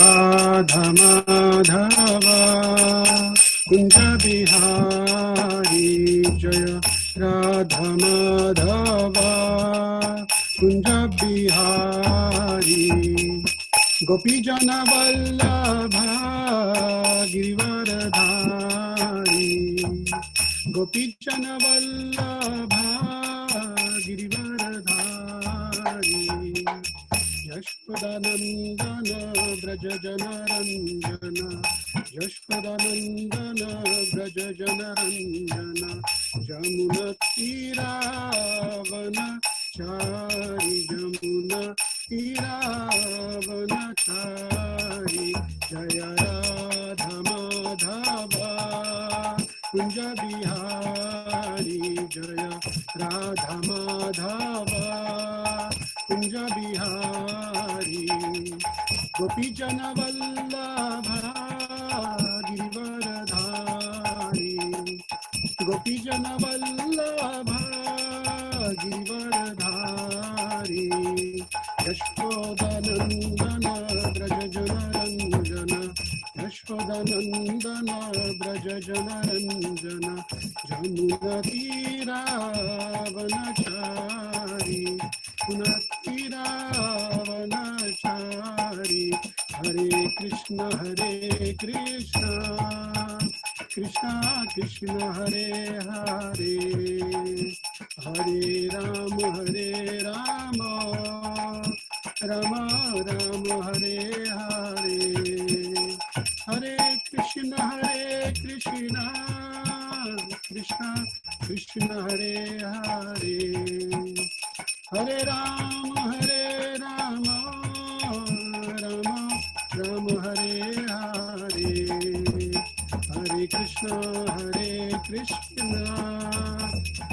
Radha Madhava Kunja Bihari Jaya Radha Madhava Kunja Bihari Gopi Jana Vallabha Girivaradhari Gopi Jana Vallabha Girivaradhari Yashpadanandana Braja Janaranjana Yashpadanandana Braja Janaranjana Jamuna Tiravana Chari Jamuna Tiravana Chari Jaya Radha Madhava Kunja Bihari Jaya Radha Madhava Kunja Bihari Gopi Jana Vallabha Girivaradhari Gopi Jana Vallabha Girivaradhari Yashpodanandana Braja Janaranjana Yashpodanandana Braja Janaranjana Jamuna Tiravanachari Punatiravanachari Hare Krishna Krishna Krishna Hare Hare Hare Rama Rama Rama Hare Hare Hare Krishna Krishna Krishna Hare Hare Hare Rama Rama Rama Hare Hare Hare Krishna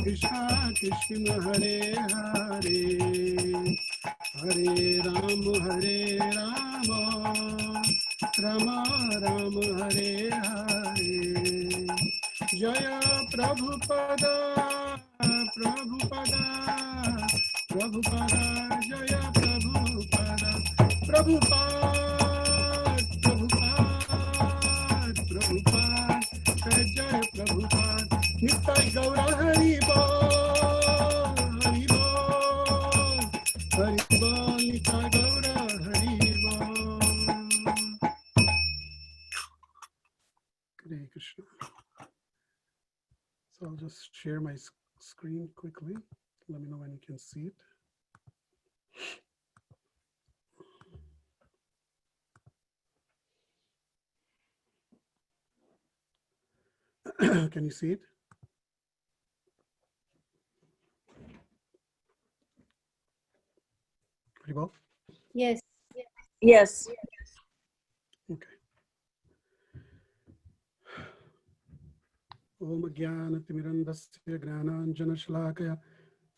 Krishna Krishna Hare Hare Hare Rama Rama Rama Hare Hare Jaya Prabhupada Jaya Prabhupada Jaya Prabhupada Nitai Gaura Hari Bol Nitai Gaura Hari Bol. Hare Krishna. So I'll just share my screen quickly. Let me know when you can see it. Can you see it? Pretty well? Yes. Yes. Okay. Om Jnanatimirandasya Gnananjana Shalakaya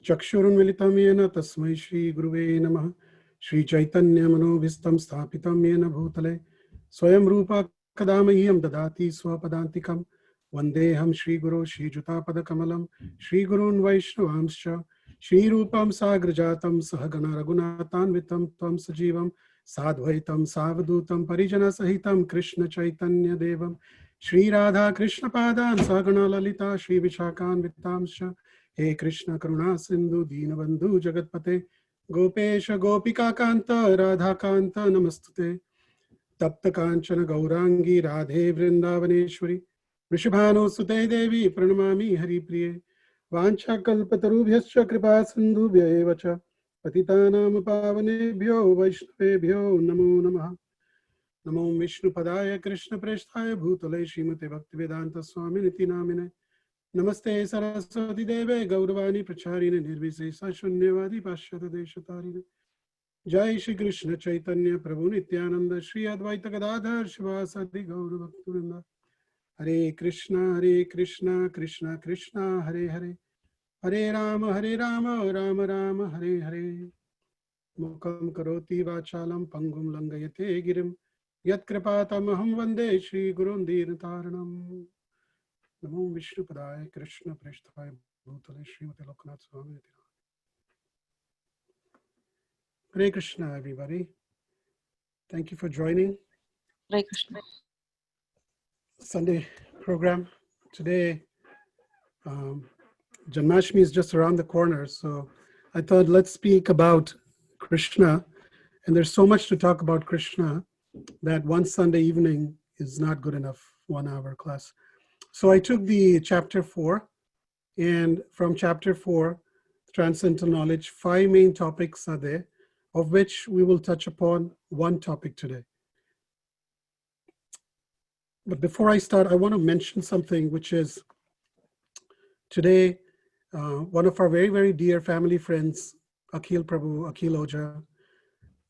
Chakshurunmilitam Yena Tasmai Shri Guruve Namaha Shri Chaitanya Manobhistam Sthapitam Yena Bhutale Swayam Rupa Kadamahyam Dadati Swapadantikam Vandeham Shri Guru Shri Jutapada Kamalam Shri Gurun Vaishnavamscha Shri Rupam Sagrajatam Sahagana Raghunathan Vitam Tvam Sajivam Sadvaitam Savadutam Parijana Sahitam Krishna Chaitanya Devam Shri Radha Krishna Padan Sagana Lalita Shri Vichakan Vitamsha He Krishna Karuna Sindhu Dinabandhu Jagatpate Gopesha Gopika Kanta Radha Kanta Namastute Tapta Kanchana Gaurangi Radhe Vrindavaneshwari Vrishabhanu Sute Devi Pranamami Hari Priye Vancha Kalpatarubhyascha Kripa Sindhubhya Evacha Patitanam Pavanebhyo Vaishnavebhyo Namo Namaha Namo Vishnu Padaya Krishna Presthaya Bhutale Srimate Bhaktivedanta Swami Niti Namine Namaste Saraswati Deve Gauravani Pracharine Nirvisesa Shunyavadi Pashyata Deshatarine Jai Shri Krishna Chaitanya Prabhu Nityananda Shri Advaita Gadadhar Shivasadi Gauravakturinda Hare Krishna Krishna Krishna Hare Hare Hare Rama Rama Rama Hare Hare Mukam Karoti Vachalam Pangum Langayate Girim Yat Kripatamaham Vande Shri Gurun Dinataranam Namo Vishnu Padaya Krishna Preshthaya Bhutale Srimate Lokanath Swami. Hare Krishna, everybody. Thank you for joining. Hare Krishna. Sunday program. Today, Janmashtami is just around the corner, so I thought let's speak about Krishna. And there's so much to talk about Krishna that one Sunday evening is not good enough, 1 hour class. So I took the chapter 4, and from chapter 4, Transcendental Knowledge, 5 main topics are there, of which we will touch upon one topic today. But before I start, I want to mention something, which is today, one of our very, very dear family friends, Akhil Oja,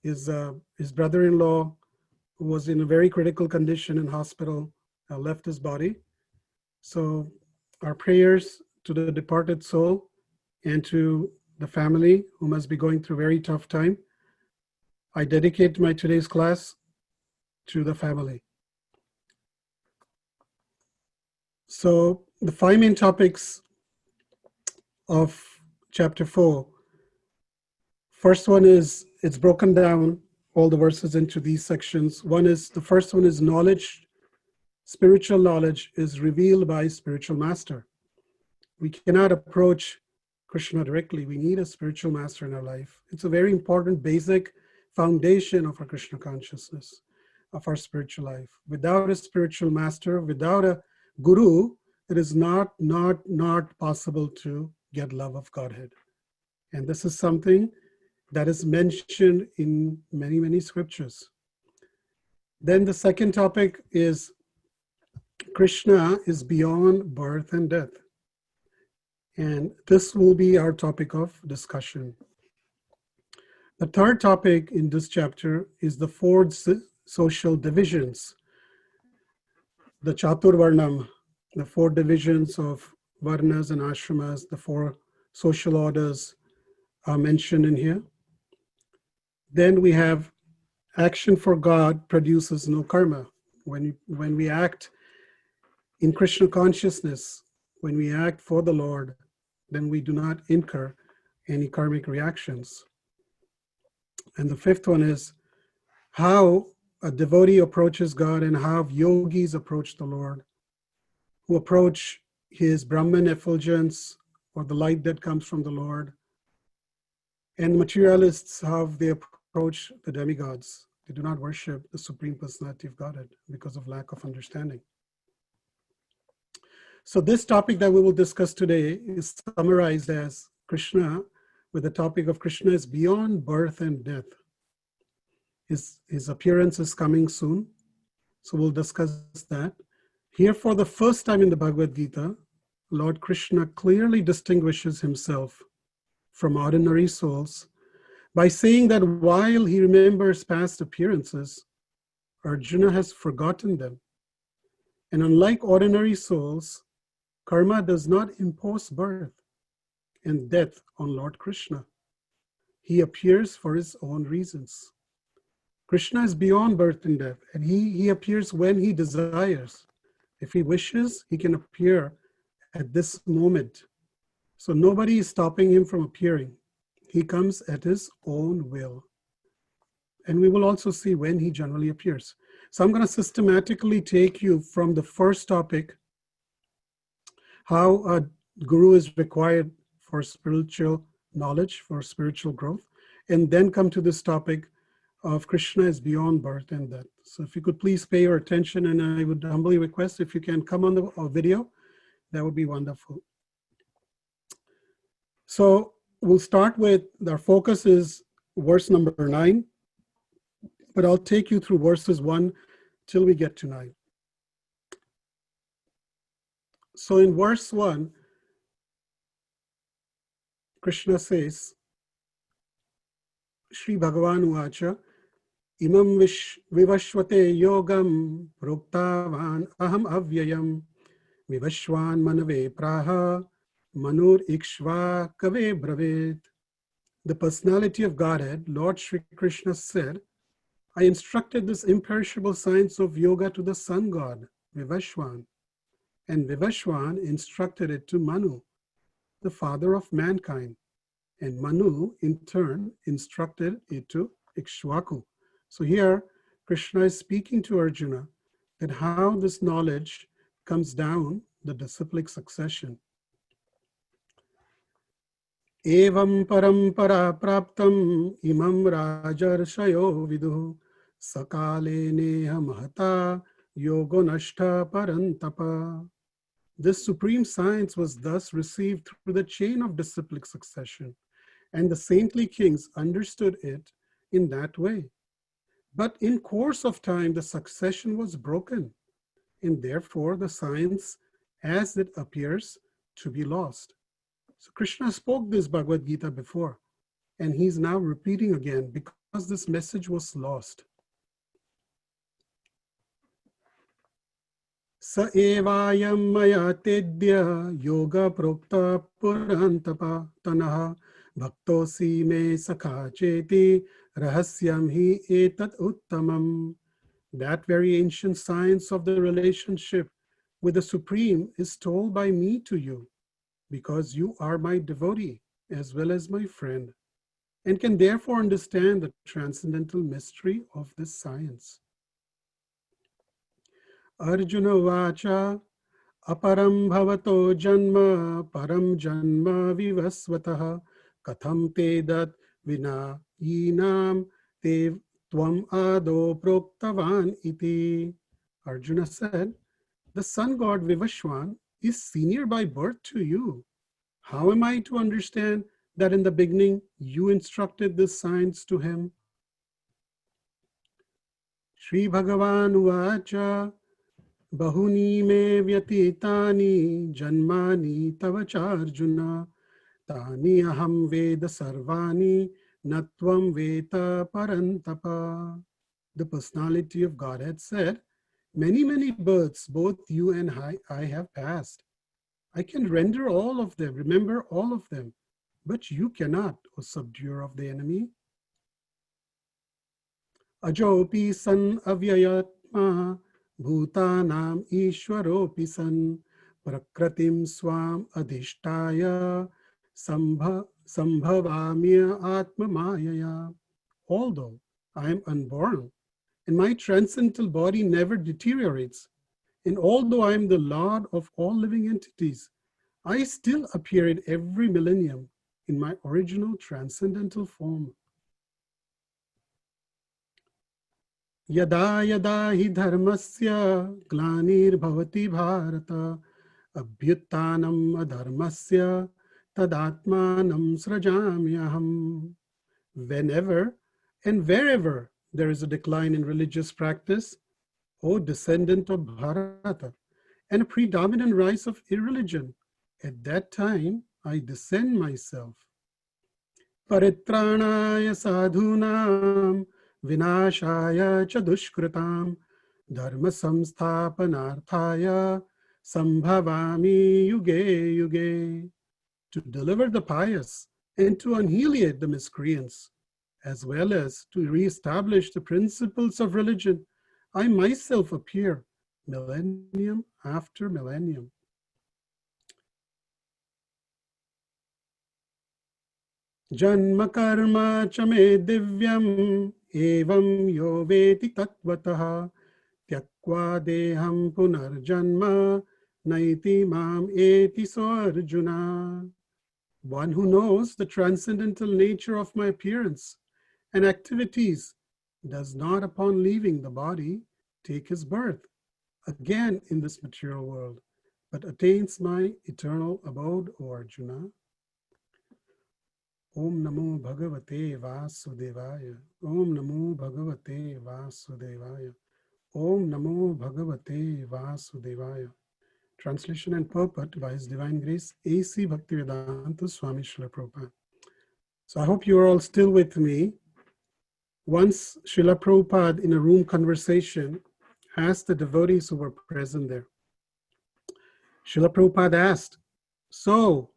his brother-in-law, who was in a very critical condition in hospital, left his body. So our prayers to the departed soul and to the family who must be going through a very tough time. I dedicate my today's class to the family. So the 5 main topics of chapter 4. First one is, it's broken down, all the verses into these sections. The first one is knowledge. Spiritual knowledge is revealed by spiritual master. We cannot approach Krishna directly. We need a spiritual master in our life. It's a very important basic foundation of our Krishna consciousness, of our spiritual life. Without a spiritual master, without a guru, it is not possible to get love of Godhead. And this is something that is mentioned in many, many scriptures. Then the second topic is Krishna is beyond birth and death. And this will be our topic of discussion. The third topic in this chapter is the 4 social divisions. The Chatur Varnam, the 4 divisions of Varnas and Ashramas, the 4 social orders are mentioned in here. Then we have action for God produces no karma. When we act in Krishna consciousness, when we act for the Lord, then we do not incur any karmic reactions. And the 5th one is how a devotee approaches God and how yogis approach the Lord, who approach his Brahman effulgence or the light that comes from the Lord. And materialists, how they approach the demigods. They do not worship the Supreme Personality of Godhead because of lack of understanding. So this topic that we will discuss today is summarized as Krishna, with the topic of Krishna is beyond birth and death. His appearance is coming soon. So we'll discuss that. Here for the first time in the Bhagavad-Gita, Lord Krishna clearly distinguishes himself from ordinary souls by saying that while he remembers past appearances, Arjuna has forgotten them. And unlike ordinary souls, karma does not impose birth and death on Lord Krishna. He appears for his own reasons. Krishna is beyond birth and death, and he appears when he desires. If he wishes, he can appear at this moment. So nobody is stopping him from appearing. He comes at his own will. And we will also see when he generally appears. So I'm going to systematically take you from the first topic, how a guru is required for spiritual knowledge, for spiritual growth, and then come to this topic of Krishna is beyond birth and death. So if you could please pay your attention, and I would humbly request if you can come on the video, that would be wonderful. So we'll start with, our focus is verse number 9, but I'll take you through verses 1 till we get to 9. So in verse 1, Krishna says, Shri Bhagavan Uvacha, Imam Vivashvate Yogam Proktavan Aham Avyayam Vivashwan Manave Praha Manur Ikshva Kave Bravet. The personality of Godhead, Lord Shri Krishna said, I instructed this imperishable science of yoga to the sun god, Vivashwan, and Vivashwan instructed it to Manu, the father of mankind, and Manu in turn instructed it to Ikshvaku. So here Krishna is speaking to Arjuna that how this knowledge comes down the disciplic succession. Evam parampara praptam imam rajarshayo viduh sakale neha mahata yogo nashta parantapa. This supreme science was thus received through the chain of disciplic succession, and the saintly kings understood it in that way. But in course of time, the succession was broken, and therefore the science as it appears to be lost. So Krishna spoke this Bhagavad-Gita before, and he's now repeating again because this message was lost. Sa evayam maya tedya yoga prokta purantapa tanaha bhaktosi me sakha cheti rahasyam hi etat uttamam. That very ancient science of the relationship with the Supreme is told by me to you, because you are my devotee as well as my friend, and can therefore understand the transcendental mystery of this science. Arjuna vacha aparam bhavato janma param janma vivasvataha katham tedat vina yinam te tvam ado proktavan iti. Arjuna said, the sun god Vivaswan is senior by birth to you. How am I to understand that in the beginning you instructed this science to him? Shri Bhagavan Uvacha Bahuni me vyatitani janmani tavacharjuna tani aham veda sarvani natvam veta parantapa. The personality of Godhead said, many, many births both you and I have passed. I can render all of them, remember all of them, but you cannot, O subduer of the enemy. Ajopi san avyayatma bhutanam ishwaropi san prakratim swam adhishtaya sambhavamya atma mayaya. Although I am unborn and my transcendental body never deteriorates, and although I am the Lord of all living entities, I still appear in every millennium in my original transcendental form. Yada yada hi dharmasya glanir bhavati bharata abhyuttanam adharmasya tadatmanam srajamyaham. Whenever and wherever there is a decline in religious practice, O descendant of Bharata, and a predominant rise of irreligion, at that time I descend myself. Paritranaya sadhunam vinashaya cha dushkritam dharma samsthapanarthaya sambhavami yuge yuge. To deliver the pious and to annihilate the miscreants, as well as to re-establish the principles of religion, I myself appear millennium after millennium. Janma karma cha me Devyam evam yo veti tatvataha tyakva deham punarjanma naiti mam eti so Arjuna. One who knows the transcendental nature of my appearance and activities does not, upon leaving the body, take his birth again in this material world, but attains my eternal abode, O Arjuna. Om Namo Bhagavate Vasudevaya. Om Namo Bhagavate Vasudevaya. Om Namo Bhagavate Vasudevaya. Translation and purport by His Divine Grace, A.C. Bhaktivedanta Swami Srila Prabhupada. So I hope you are all still with me. Once Srila Prabhupada, in a room conversation, asked the devotees who were present there. Srila Prabhupada asked, so,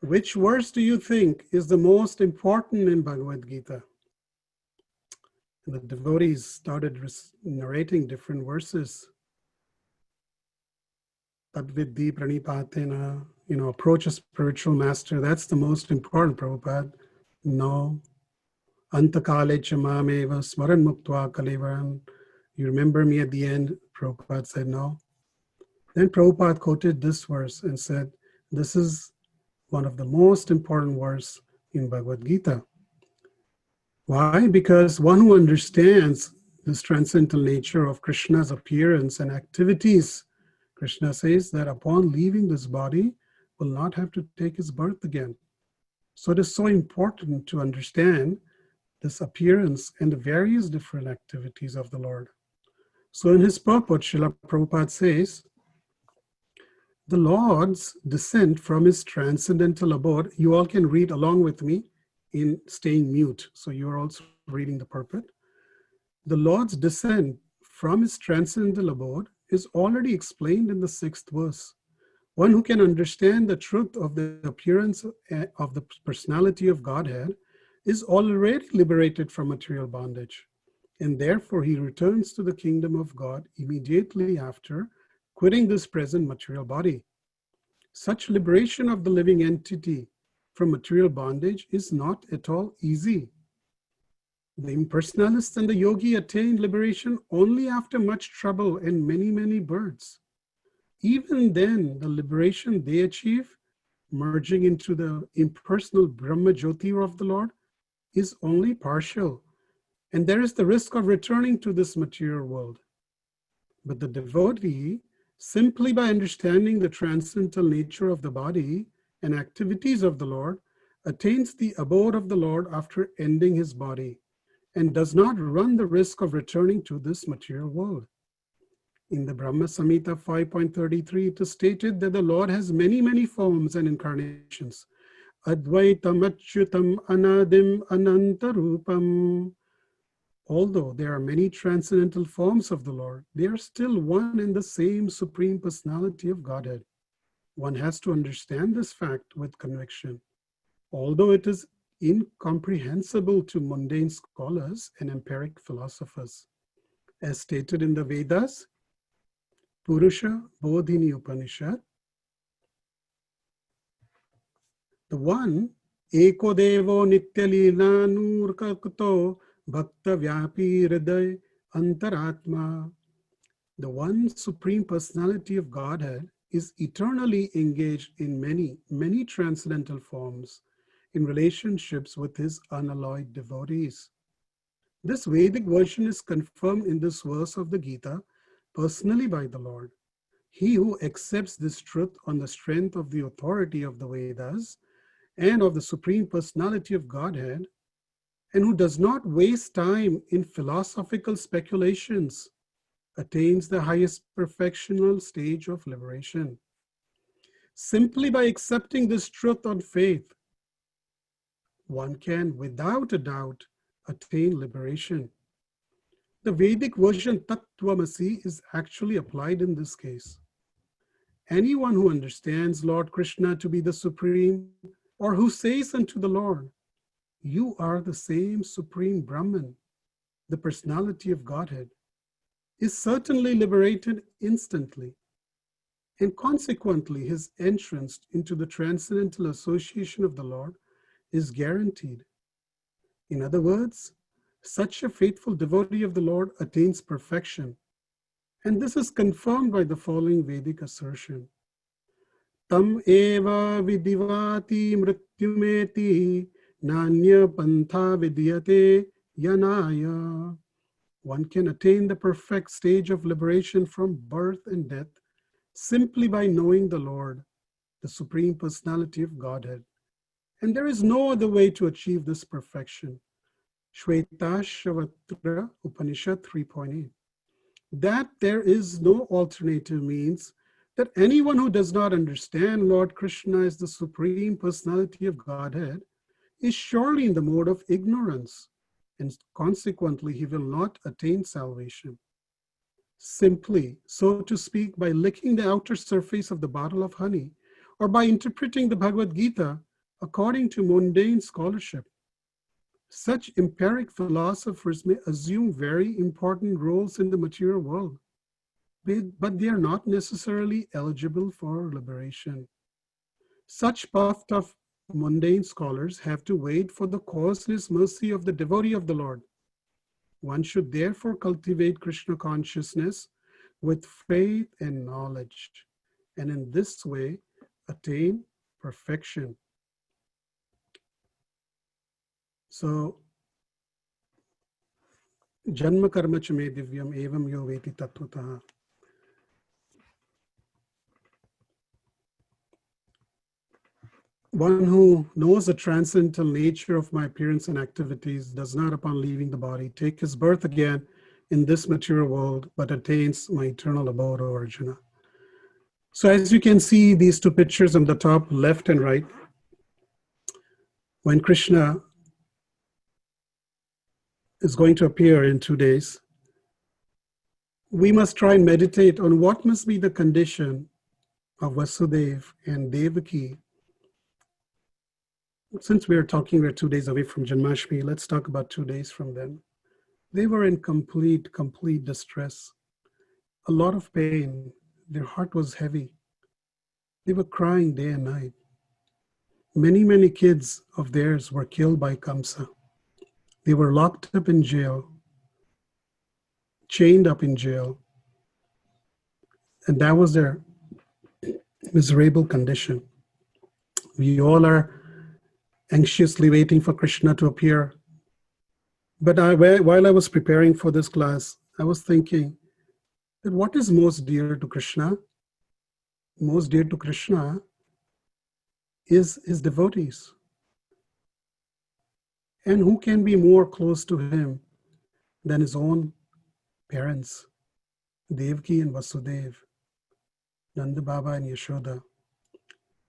which verse do you think is the most important in Bhagavad-Gita? And the devotees started narrating different verses. Tadvidhi pranipatena, approach a spiritual master. That's the most important, Prabhupada. No. Antakale chamameva smaran muktva kalevaram. You remember me at the end? Prabhupada said no. Then Prabhupada quoted this verse and said, this is one of the most important verses in Bhagavad-Gita. Why? Because one who understands this transcendental nature of Krishna's appearance and activities, Krishna says that upon leaving this body, will not have to take his birth again. So it is so important to understand this appearance and the various different activities of the Lord. So in his purport, Srila Prabhupada says, the Lord's descent from his transcendental abode, you all can read along with me in staying mute. So you're also reading the purport. The Lord's descent from his transcendental abode is already explained in the 6th verse. One who can understand the truth of the appearance of the personality of Godhead is already liberated from material bondage. And therefore he returns to the kingdom of God immediately after quitting this present material body. Such liberation of the living entity from material bondage is not at all easy. The impersonalist and the yogi attain liberation only after much trouble and many, many births. Even then, the liberation they achieve, merging into the impersonal Brahma Jyoti of the Lord, is only partial, and there is the risk of returning to this material world. But the devotee, simply by understanding the transcendental nature of the body and activities of the Lord, attains the abode of the Lord after ending his body, and does not run the risk of returning to this material world. In the Brahma Samhita 5.33, it is stated that the Lord has many, many forms and incarnations. Advaitam Achyutam Anadim Anantarupam. Although there are many transcendental forms of the Lord, they are still one and the same Supreme Personality of Godhead. One has to understand this fact with conviction. Although it is incomprehensible to mundane scholars and empiric philosophers. As stated in the Vedas, Purusha Bodhini Upanishad, the one, Eko Devo Nitya Leela Nurkakuto Bhakta Vyapi Hriday Antaratma. The one Supreme Personality of Godhead is eternally engaged in many, many transcendental forms in relationships with his unalloyed devotees. This Vedic version is confirmed in this verse of the Gita personally by the Lord. He who accepts this truth on the strength of the authority of the Vedas and of the Supreme Personality of Godhead, and who does not waste time in philosophical speculations, attains the highest perfectional stage of liberation. Simply by accepting this truth on faith, one can, without a doubt, attain liberation. The Vedic version Tattvamasi is actually applied in this case. Anyone who understands Lord Krishna to be the Supreme, or who says unto the Lord, you are the same Supreme Brahman, the personality of Godhead, is certainly liberated instantly. And consequently, his entrance into the transcendental association of the Lord is guaranteed. In other words, such a faithful devotee of the Lord attains perfection. And this is confirmed by the following Vedic assertion. Tam eva vidivati mrityumeti nanya pantha vidyate yanaya. One can attain the perfect stage of liberation from birth and death simply by knowing the Lord, the Supreme Personality of Godhead. And there is no other way to achieve this perfection. Shvetashvatara Upanishad 3.8. That there is no alternative means that anyone who does not understand Lord Krishna as the Supreme Personality of Godhead is surely in the mode of ignorance, and consequently he will not attain salvation. Simply, so to speak, by licking the outer surface of the bottle of honey, or by interpreting the Bhagavad-Gita according to mundane scholarship. Such empiric philosophers may assume very important roles in the material world, but they are not necessarily eligible for liberation. Such puffed up mundane scholars have to wait for the causeless mercy of the devotee of the Lord. One should therefore cultivate Krishna consciousness with faith and knowledge, and in this way attain perfection. So, Janma karma cha me Devyam evam yo veti tattvataha. One who knows the transcendental nature of my appearance and activities does not, upon leaving the body, take his birth again in this material world, but attains my eternal abode, O Arjuna. So as you can see, these two pictures on the top, left and right, when Krishna is going to appear in 2 days, we must try and meditate on what must be the condition of Vasudeva and Devaki. Since we're 2 days away from Janmashtami, let's talk about 2 days from then. They were in complete distress, a lot of pain. Their heart was heavy. They were crying day and night. Many kids of theirs were killed by Kamsa. They were locked up in jail, chained up in jail, and that was their miserable condition. We all are anxiously waiting for Krishna to appear. But while I was preparing for this class, I was thinking that what is most dear to Krishna? Most dear to Krishna is his devotees. And who can be more close to him than his own parents, Devaki and Vasudeva, Nanda Baba and Yashoda.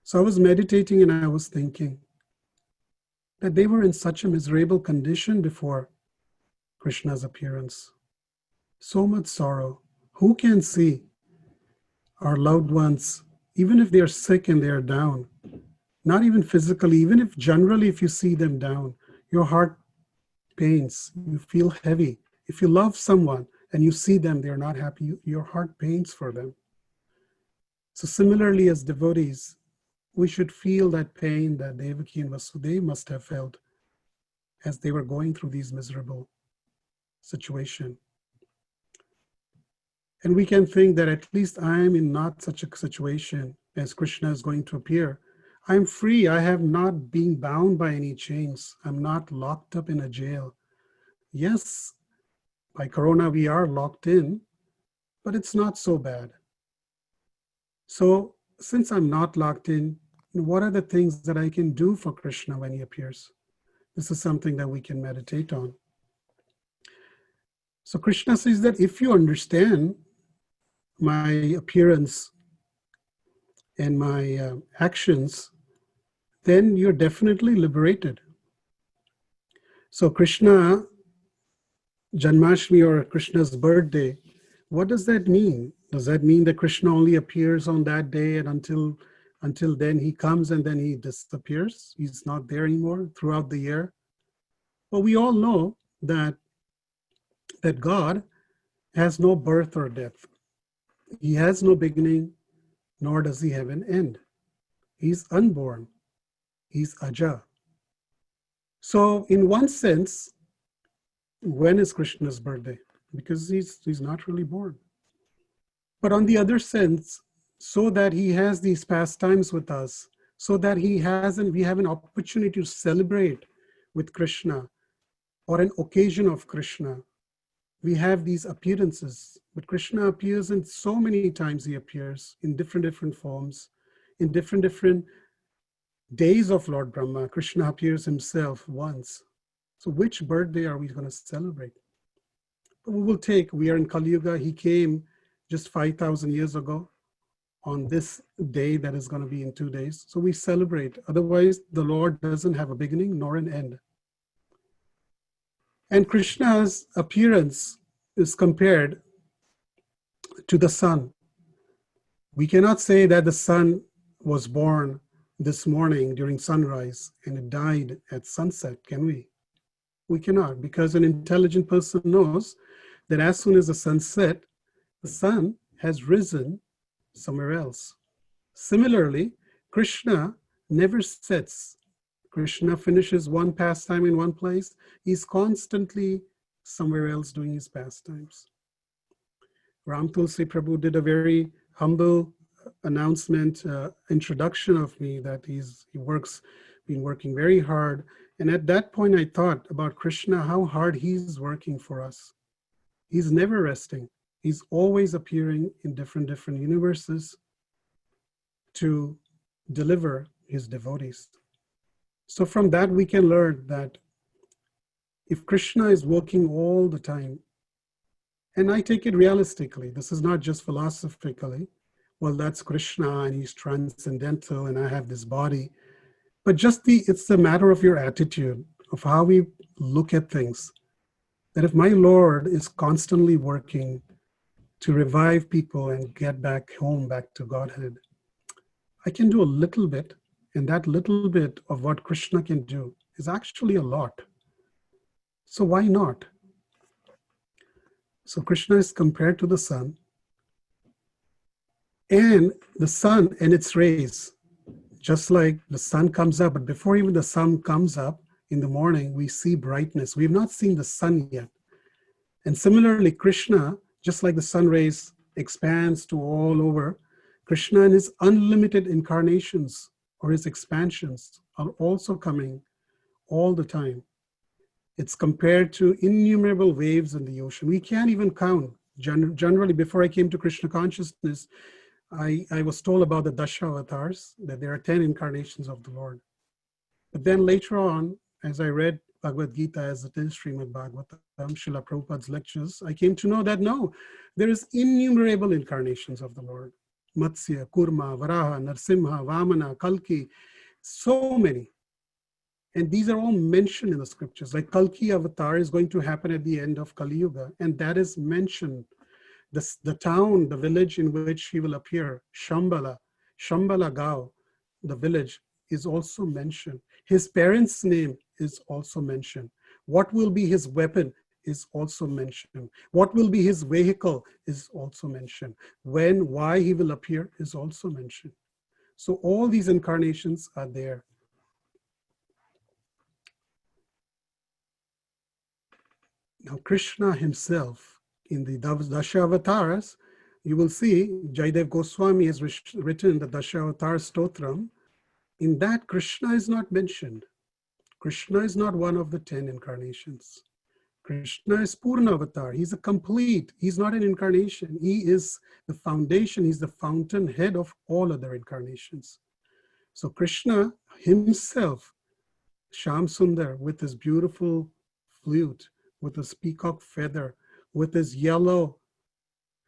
So I was meditating and I was thinking that they were in such a miserable condition before Krishna's appearance. So much sorrow. Who can see our loved ones, even if they're sick and they're down, not even physically, even if generally if you see them down, your heart pains, you feel heavy. If you love someone and you see them, they're not happy, your heart pains for them. So similarly as devotees, we should feel that pain that Devaki and Vasudeva must have felt as they were going through these miserable situations. And we can think that at least I am in not such a situation as Krishna is going to appear. I'm free. I have not been bound by any chains. I'm not locked up in a jail. Yes, by Corona we are locked in, but it's not so bad. So since I'm not locked in, what are the things that I can do for Krishna when he appears? This is something that we can meditate on. So Krishna says that if you understand my appearance and my actions, then you're definitely liberated. So Krishna, Janmashtami or Krishna's birthday, what does that mean? Does that mean that Krishna only appears on that day and until then he comes and then he disappears? He's not there anymore throughout the year? Well, we all know that God has no birth or death. He has no beginning, nor does he have an end. He's unborn. He's Aja. So in one sense, when is Krishna's birthday? Because he's not really born. But on the other sense, so that he has these pastimes with us, so that we have an opportunity to celebrate with Krishna or an occasion of Krishna, we have these appearances. But Krishna appears in so many times. He appears in different forms, in different days of Lord Brahma. Krishna appears himself once. So which birthday are we going to celebrate? But we are in Kali Yuga. He came just 5,000 years ago on this day that is going to be in 2 days. So we celebrate. Otherwise, the Lord doesn't have a beginning nor an end. And Krishna's appearance is compared to the sun. We cannot say that the sun was born this morning during sunrise and it died at sunset, can we? We cannot, because an intelligent person knows that as soon as the sun sets, the sun has risen somewhere else. Similarly, Krishna never sets Krishna finishes one pastime in one place, he's constantly somewhere else doing his pastimes. Ram Tulsi Prabhu did a very humble announcement, introduction of me, that been working very hard. And at that point, I thought about Krishna, how hard he's working for us. He's never resting. He's always appearing in different universes to deliver his devotees. So from that, we can learn that if Krishna is working all the time, and I take it realistically, this is not just philosophically, well, that's Krishna and he's transcendental and I have this body, but it's a matter of your attitude, of how we look at things. That if my Lord is constantly working to revive people and get back home, back to Godhead, I can do a little bit, and that little bit of what Krishna can do is actually a lot. So why not? So Krishna is compared to the sun, and the sun and its rays, just like the sun comes up, but before even the sun comes up in the morning, we see brightness. We've not seen the sun yet. And similarly, Krishna, just like the sun rays expands to all over, Krishna and his unlimited incarnations or his expansions are also coming all the time. It's compared to innumerable waves in the ocean. We can't even count. Generally, before I came to Krishna consciousness, I was told about the Dasha avatars, that there are 10 incarnations of the Lord. But then later on, as I read Bhagavad-Gita as it is, Srimad-Bhagavatam, Srila Prabhupada's lectures, I came to know that no, there is innumerable incarnations of the Lord. Matsya, Kurma, Varaha, Narsimha, Vamana, Kalki, so many. And these are all mentioned in the scriptures. Like Kalki avatar is going to happen at the end of Kali Yuga, and that is mentioned. The town, the village in which he will appear, Shambhala Gao, the village, is also mentioned. His parents' name is also mentioned. What will be his weapon is also mentioned. What will be his vehicle is also mentioned. When, why he will appear is also mentioned. So all these incarnations are there. Now Krishna himself, in the Dasha avatars, you will see Jaidev Goswami has written the Dasha avatar stotram. In that, Krishna is not mentioned. Krishna is not one of the 10 incarnations. Krishna is Purna avatar. He's a complete, he's not an incarnation. He is the foundation, he's the fountainhead of all other incarnations. So Krishna himself, Shyam Sundar, with his beautiful flute, with his peacock feather, with his yellow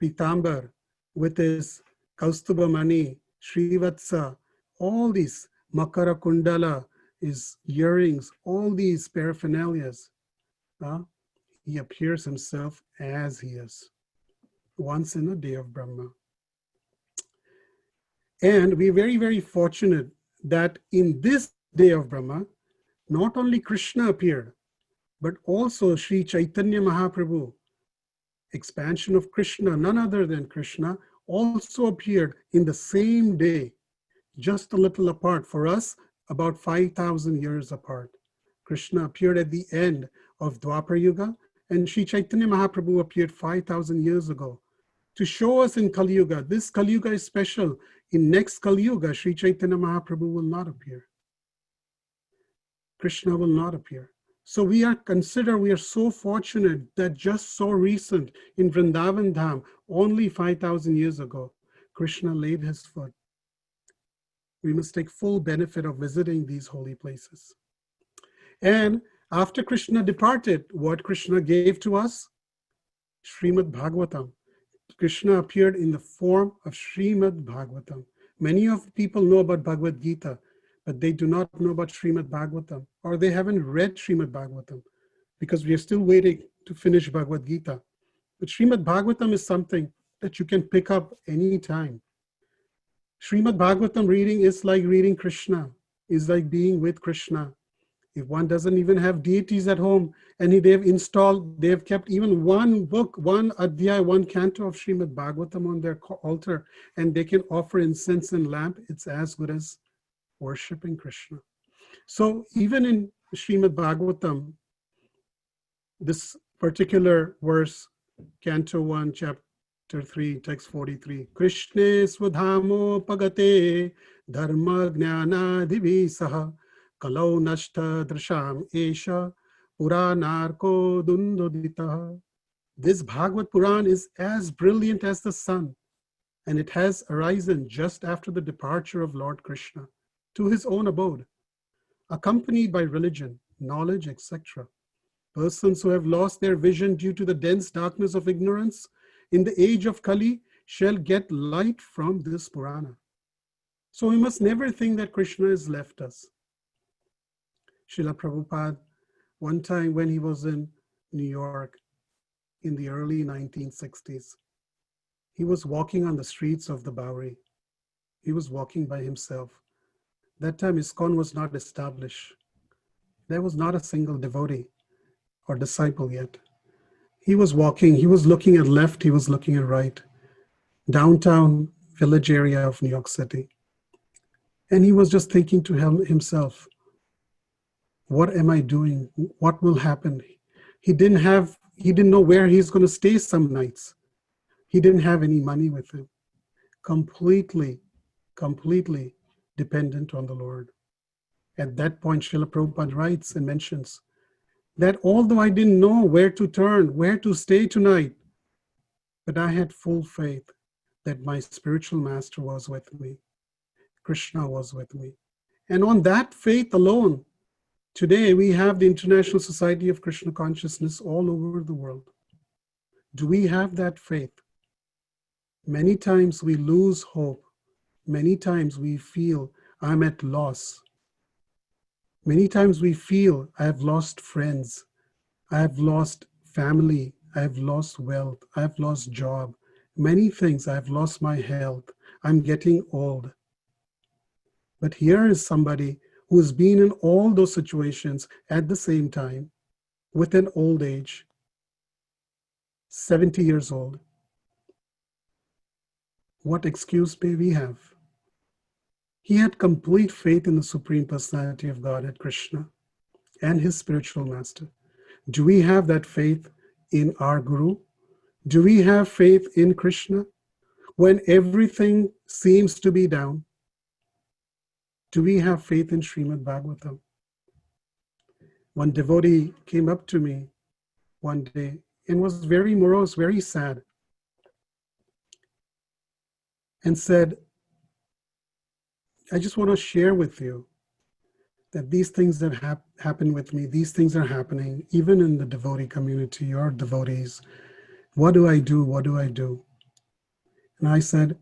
pitambar, with his Kaustubha Mani, Srivatsa, all these Makara Kundala, his earrings, all these paraphernalias, he appears himself as he is, once in a day of Brahma. And we're very, very fortunate that in this day of Brahma, not only Krishna appeared, but also Sri Chaitanya Mahaprabhu, expansion of Krishna, none other than Krishna, also appeared in the same day, just a little apart. For us, about 5,000 years apart. Krishna appeared at the end of Dwapar Yuga, and Sri Chaitanya Mahaprabhu appeared 5,000 years ago to show us in Kali Yuga. This Kali Yuga is special. In next Kali Yuga, Sri Chaitanya Mahaprabhu will not appear. Krishna will not appear. So we are so fortunate that just so recent in Vrindavan Dham, only 5,000 years ago, Krishna laid his foot. We must take full benefit of visiting these holy places. And after Krishna departed, what Krishna gave to us? Srimad-Bhagavatam. Krishna appeared in the form of Srimad-Bhagavatam. Many of the people know about Bhagavad-Gita, but they do not know about Srimad-Bhagavatam, or they haven't read Srimad-Bhagavatam, because we are still waiting to finish Bhagavad-Gita. But Srimad-Bhagavatam is something that you can pick up anytime. Srimad-Bhagavatam reading is like reading Krishna, is like being with Krishna. If one doesn't even have deities at home, and they've kept even one book, one adhyaya, one canto of Srimad-Bhagavatam on their altar, and they can offer incense and lamp, it's as good as worshiping Krishna. So even in Srimad-Bhagavatam, this particular verse, Canto 1, Chapter 3, Text 43, Krishne svadhamo pagate dharma jnana divisaha kalau nashta drasham esha puranarko dundodita. This Bhagavad Puran is as brilliant as the sun, and it has arisen just after the departure of Lord Krishna to his own abode, accompanied by religion, knowledge, etc. Persons who have lost their vision due to the dense darkness of ignorance in the age of Kali shall get light from this Purana. So we must never think that Krishna has left us. Srila Prabhupada, one time when he was in New York in the early 1960s, he was walking on the streets of the Bowery. He was walking by himself. That time ISKCON was not established. There was not a single devotee or disciple yet. He was walking, he was looking at left, he was looking at right, downtown village area of New York City. And he was just thinking to himself, what am I doing? What will happen? He didn't know where he's going to stay some nights. He didn't have any money with him. Completely dependent on the Lord. At that point, Srila Prabhupada writes and mentions that although I didn't know where to turn, where to stay tonight, but I had full faith that my spiritual master was with me. Krishna was with me. And on that faith alone, today we have the International Society of Krishna Consciousness all over the world. Do we have that faith? Many times we lose hope. Many times we feel I'm at loss. Many times we feel I have lost friends. I have lost family. I have lost wealth. I have lost job. Many things. I have lost my health. I'm getting old. But here is somebody who has been in all those situations at the same time with an old age, 70 years old. What excuse may we have? He had complete faith in the Supreme Personality of Godhead, Krishna, and his spiritual master. Do we have that faith in our Guru? Do we have faith in Krishna when everything seems to be down? Do we have faith in Srimad-Bhagavatam? One devotee came up to me one day and was very morose, very sad, and said, I just want to share with you that these things that happen with me, these things are happening even in the devotee community, your devotees. What do I do? What do I do? And I said,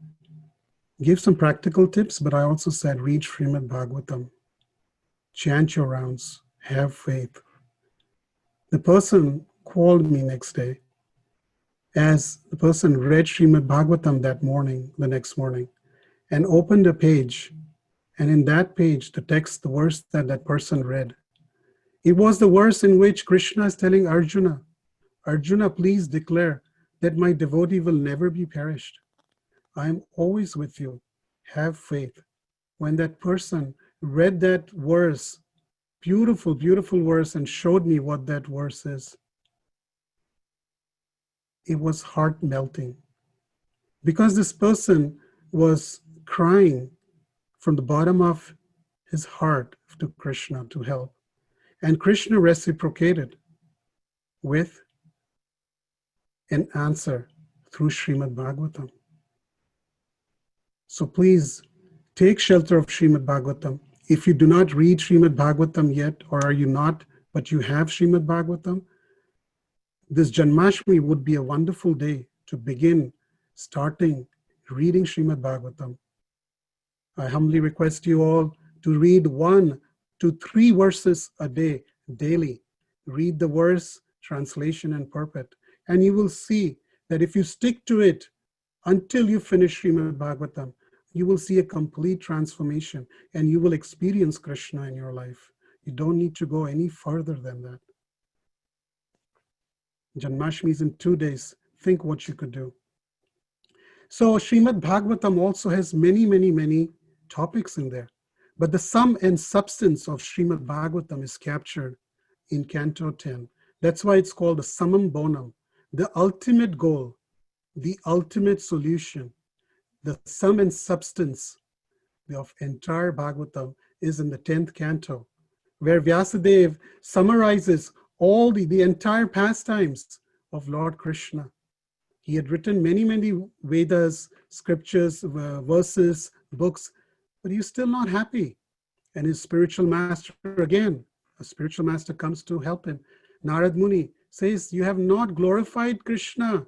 give some practical tips, but I also said, read Srimad-Bhagavatam, chant your rounds, have faith. The person called me next day as the person read Srimad-Bhagavatam the next morning, and opened a page. And in that page, the text, the verse that person read, it was the verse in which Krishna is telling Arjuna, Arjuna, please declare that my devotee will never be perished. I am always with you. Have faith. When that person read that verse, beautiful, beautiful verse, and showed me what that verse is, it was heart melting. Because this person was crying from the bottom of his heart to Krishna to help. And Krishna reciprocated with an answer through Srimad-Bhagavatam. So please take shelter of Srimad-Bhagavatam. If you do not read Srimad-Bhagavatam yet, or are you not, but you have Srimad-Bhagavatam, this Janmashtami would be a wonderful day to begin starting reading Srimad-Bhagavatam. I humbly request you all to read 1 to 3 verses a day, daily. Read the verse, translation, and purport. And you will see that if you stick to it until you finish Srimad-Bhagavatam, you will see a complete transformation and you will experience Krishna in your life. You don't need to go any further than that. Janmashtami is in 2 days. Think what you could do. So Srimad-Bhagavatam also has many, many, many topics in there. But the sum and substance of Srimad-Bhagavatam is captured in Canto 10. That's why it's called the summum bonum, the ultimate goal, the ultimate solution. The sum and substance of entire Bhagavatam is in the 10th canto, where Vyasadeva summarizes all the entire pastimes of Lord Krishna. He had written many, many Vedas, scriptures, verses, books, but he was still not happy. And his spiritual master, again, a spiritual master comes to help him. Narad Muni says, you have not glorified Krishna,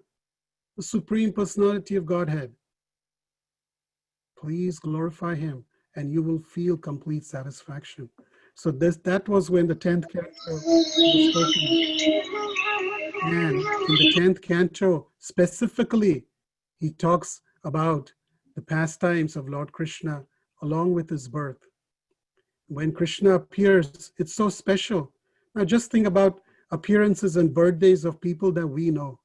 the Supreme Personality of Godhead. Please glorify him and you will feel complete satisfaction. So that was when the 10th canto was spoken. And in the 10th canto, specifically, he talks about the pastimes of Lord Krishna along with his birth. When Krishna appears, it's so special. Now just think about appearances and birthdays of people that we know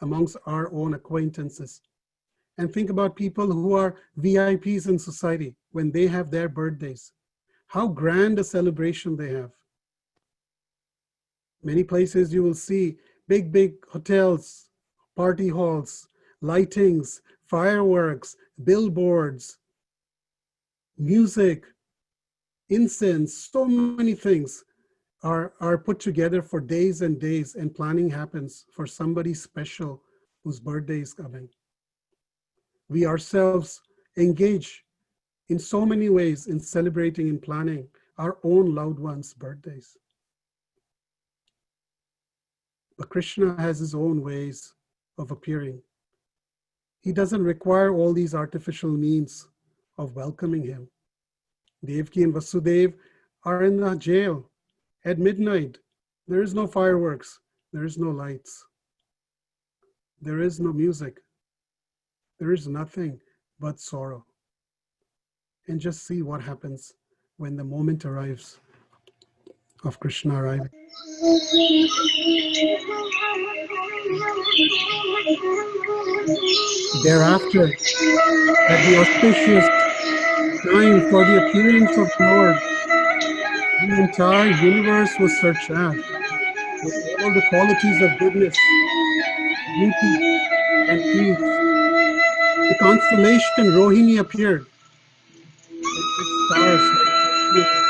amongst our own acquaintances. And think about people who are VIPs in society when they have their birthdays. How grand a celebration they have. Many places you will see big, big hotels, party halls, lightings, fireworks, billboards, music, incense, so many things are put together for days and days, and planning happens for somebody special whose birthday is coming. We ourselves engage in so many ways in celebrating and planning our own loved ones' birthdays. But Krishna has his own ways of appearing. He doesn't require all these artificial means of welcoming him. Devaki and Vasudeva are in the jail at midnight. There is no fireworks. There is no lights. There is no music. There is nothing but sorrow. And just see what happens when the moment arrives of Krishna arriving. Thereafter, at the auspicious time for the appearance of the Lord, the entire universe was surcharged with all the qualities of goodness, beauty, and peace. The constellation Rohini appeared with stars like Vishnu.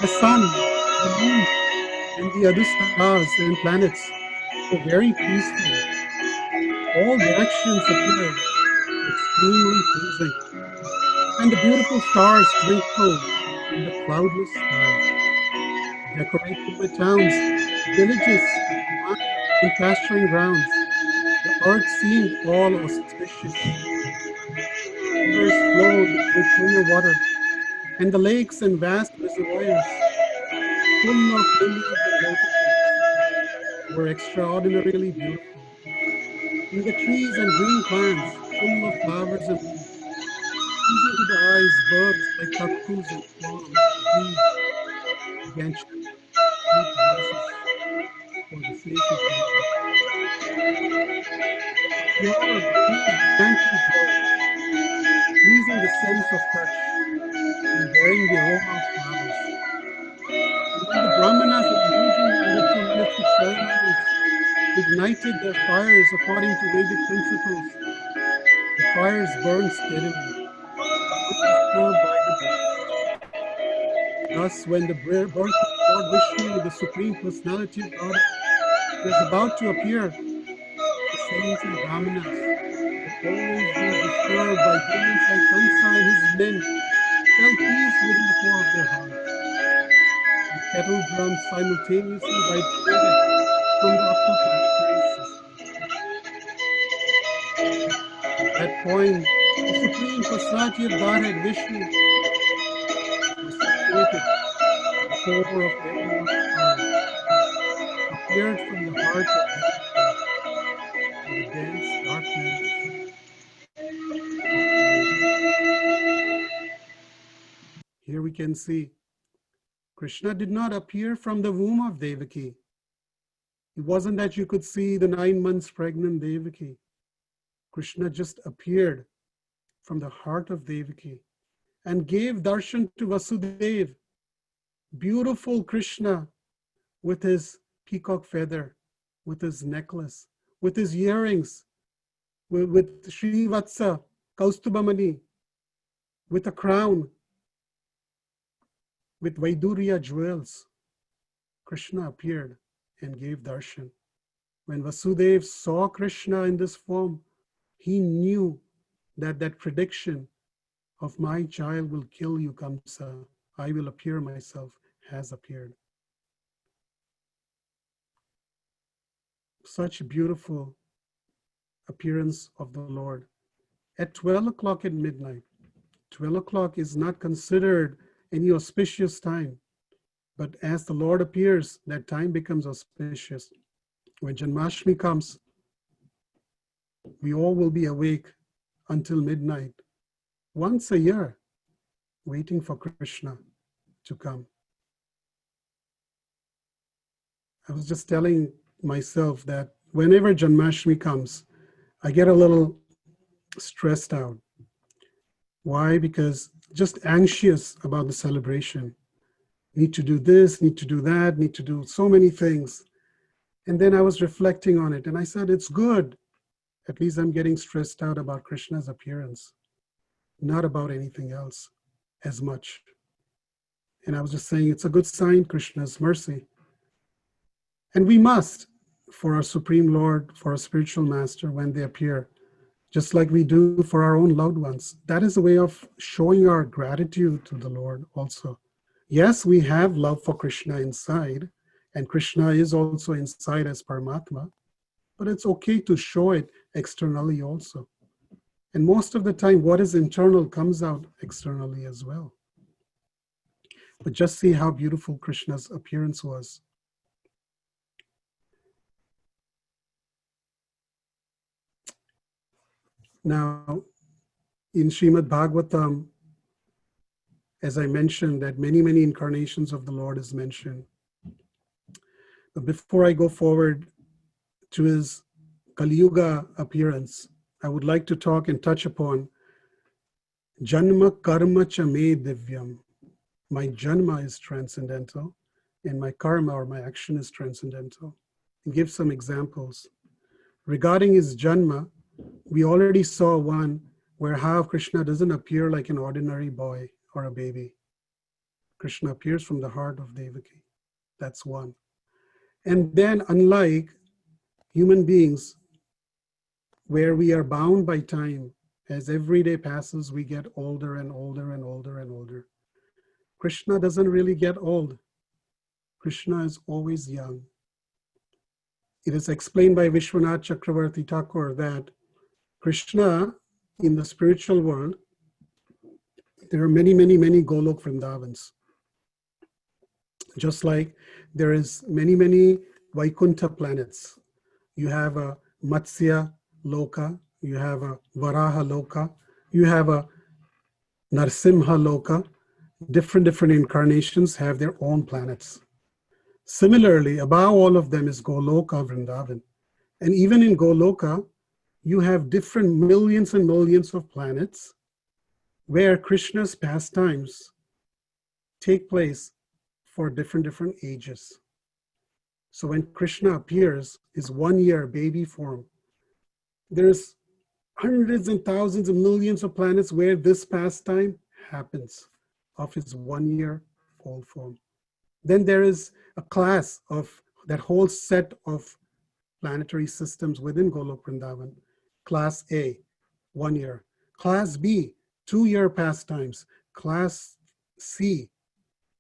The sun, the moon, and the other stars and planets were very peaceful. All directions appeared extremely pleasing, and the beautiful stars twinkled in the cloudless sky, decorated with towns, villages, and pasturing grounds. The earth seemed all auspicious. Rivers flowed with clear water, and the lakes and vast reservoirs, full of lilies and lotuses, were extraordinarily beautiful. And the trees and green plants, full of flowers and leaves, pleasing to the eyes, birds like cuckoos and swans, bees began chirping sweet voices for the sake of greeting. Pure breeze began to blow, pleasing the sense of touch and bearing the aroma of flowers. And when the Brahmanas engaging in ritualistic ceremonies ignited their fires according to Vedic principles, the fires burned steadily, undisturbed by the breeze. Thus, when the birth of Lord Vishnu, the Supreme Personality of God, was about to appear, the saints and brahmanas, who had always been disturbed by demons like Kansa and his men, felt peace within the core of their hearts. The kettle drums simultaneously vibrated from the upper planetary system. At that point, the Supreme Personality of Godhead, Vishnu, was situated at the core of everyone's heart, appeared from the heart of Devaki in the dense darkness of night. Here we can see Krishna did not appear from the womb of Devaki. It wasn't that you could see the 9 months pregnant Devaki. Krishna just appeared from the heart of Devaki and gave darshan to Vasudeva. Beautiful Krishna with his peacock feather, with his necklace, with his earrings, with Srivatsa, Kaustubamani, with a crown, with Vaidurya jewels. Krishna appeared and gave darshan. When Vasudeva saw Krishna in this form, he knew that that prediction of my child will kill you, Kamsa, I will appear myself, has appeared. Such beautiful appearance of the Lord. At 12 o'clock at midnight, 12 o'clock is not considered any auspicious time, but as the Lord appears, that time becomes auspicious. When Janmashtami comes, we all will be awake until midnight, once a year, waiting for Krishna to come. I was just telling myself that whenever Janmashtami comes, I get a little stressed out. Why? Because just anxious about the celebration. Need to do this, need to do that, need to do so many things. And then I was reflecting on it and I said, it's good. At least I'm getting stressed out about Krishna's appearance, not about anything else as much. And I was just saying, it's a good sign, Krishna's mercy. And we must, for our Supreme Lord, for our spiritual master, when they appear, just like we do for our own loved ones. That is a way of showing our gratitude to the Lord also. Yes, we have love for Krishna inside, and Krishna is also inside as Paramatma, but it's okay to show it externally also. And most of the time, what is internal comes out externally as well. But just see how beautiful Krishna's appearance was. Now, in Srimad-Bhagavatam, as I mentioned, that many, many incarnations of the Lord is mentioned. But before I go forward to his Kali Yuga appearance, I would like to talk and touch upon Janma Karma Cha Me Devyam. My Janma is transcendental, and my karma or my action is transcendental. And give some examples. Regarding his Janma, we already saw one where how Krishna doesn't appear like an ordinary boy or a baby. Krishna appears from the heart of Devaki. That's one. And then, unlike human beings, where we are bound by time, as every day passes, we get older and older and older and older. Krishna doesn't really get old. Krishna is always young. It is explained by Vishwanath Chakravarti Thakur that Krishna, in the spiritual world, there are many, many, many Golok Vrindavans. Just like there is many, many Vaikuntha planets. You have a Matsya Loka, you have a Varaha Loka, you have a Narsimha Loka. Different incarnations have their own planets. Similarly, above all of them is Goloka Vrindavan. And even in Goloka, you have different millions and millions of planets where Krishna's pastimes take place for different ages. So when Krishna appears, his 1 year baby form, there's hundreds and thousands of millions of planets where this pastime happens of his 1 year old form. Then there is a class of that whole set of planetary systems within Golok Vrindavan. Class A, 1 year. Class B, 2 year pastimes. Class C,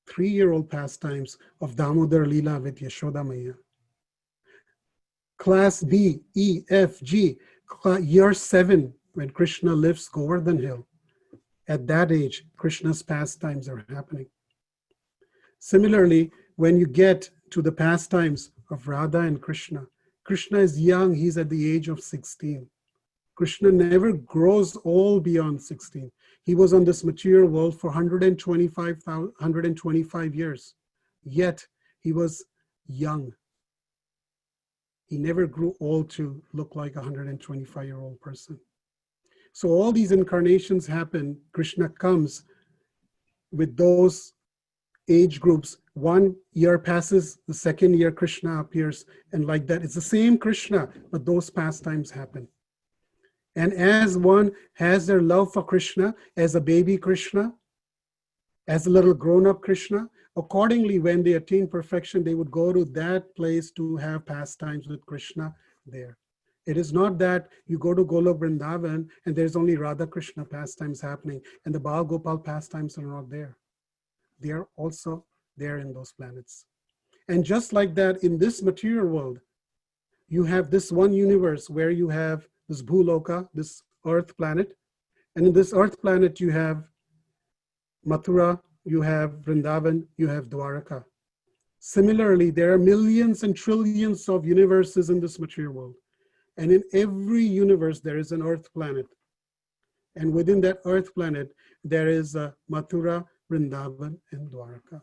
3-year-old pastimes of Damodar Leela with Yashoda Maya. Class D, E, F, G, year 7, when Krishna lifts Govardhan Hill. At that age, Krishna's pastimes are happening. Similarly, when you get to the pastimes of Radha and Krishna, Krishna is young, he's at the age of 16. Krishna never grows old beyond 16. He was on this material world for 125 years, yet he was young. He never grew old to look like a 125-year-old person. So all these incarnations happen. Krishna comes with those age groups. 1 year passes, the second year Krishna appears, and like that. It's the same Krishna, but those pastimes happen. And as one has their love for Krishna, as a baby Krishna, as a little grown-up Krishna, accordingly, when they attain perfection, they would go to that place to have pastimes with Krishna there. It is not that you go to Golok Vrindavan and there's only Radha Krishna pastimes happening and the Baal Gopal pastimes are not there. They are also there in those planets. And just like that, in this material world, you have this one universe where you have this Bhuloka, this earth planet. And in this earth planet, you have Mathura, you have Vrindavan, you have Dwaraka. Similarly, there are millions and trillions of universes in this material world. And in every universe, there is an earth planet. And within that earth planet, there is a Mathura, Vrindavan, and Dwaraka.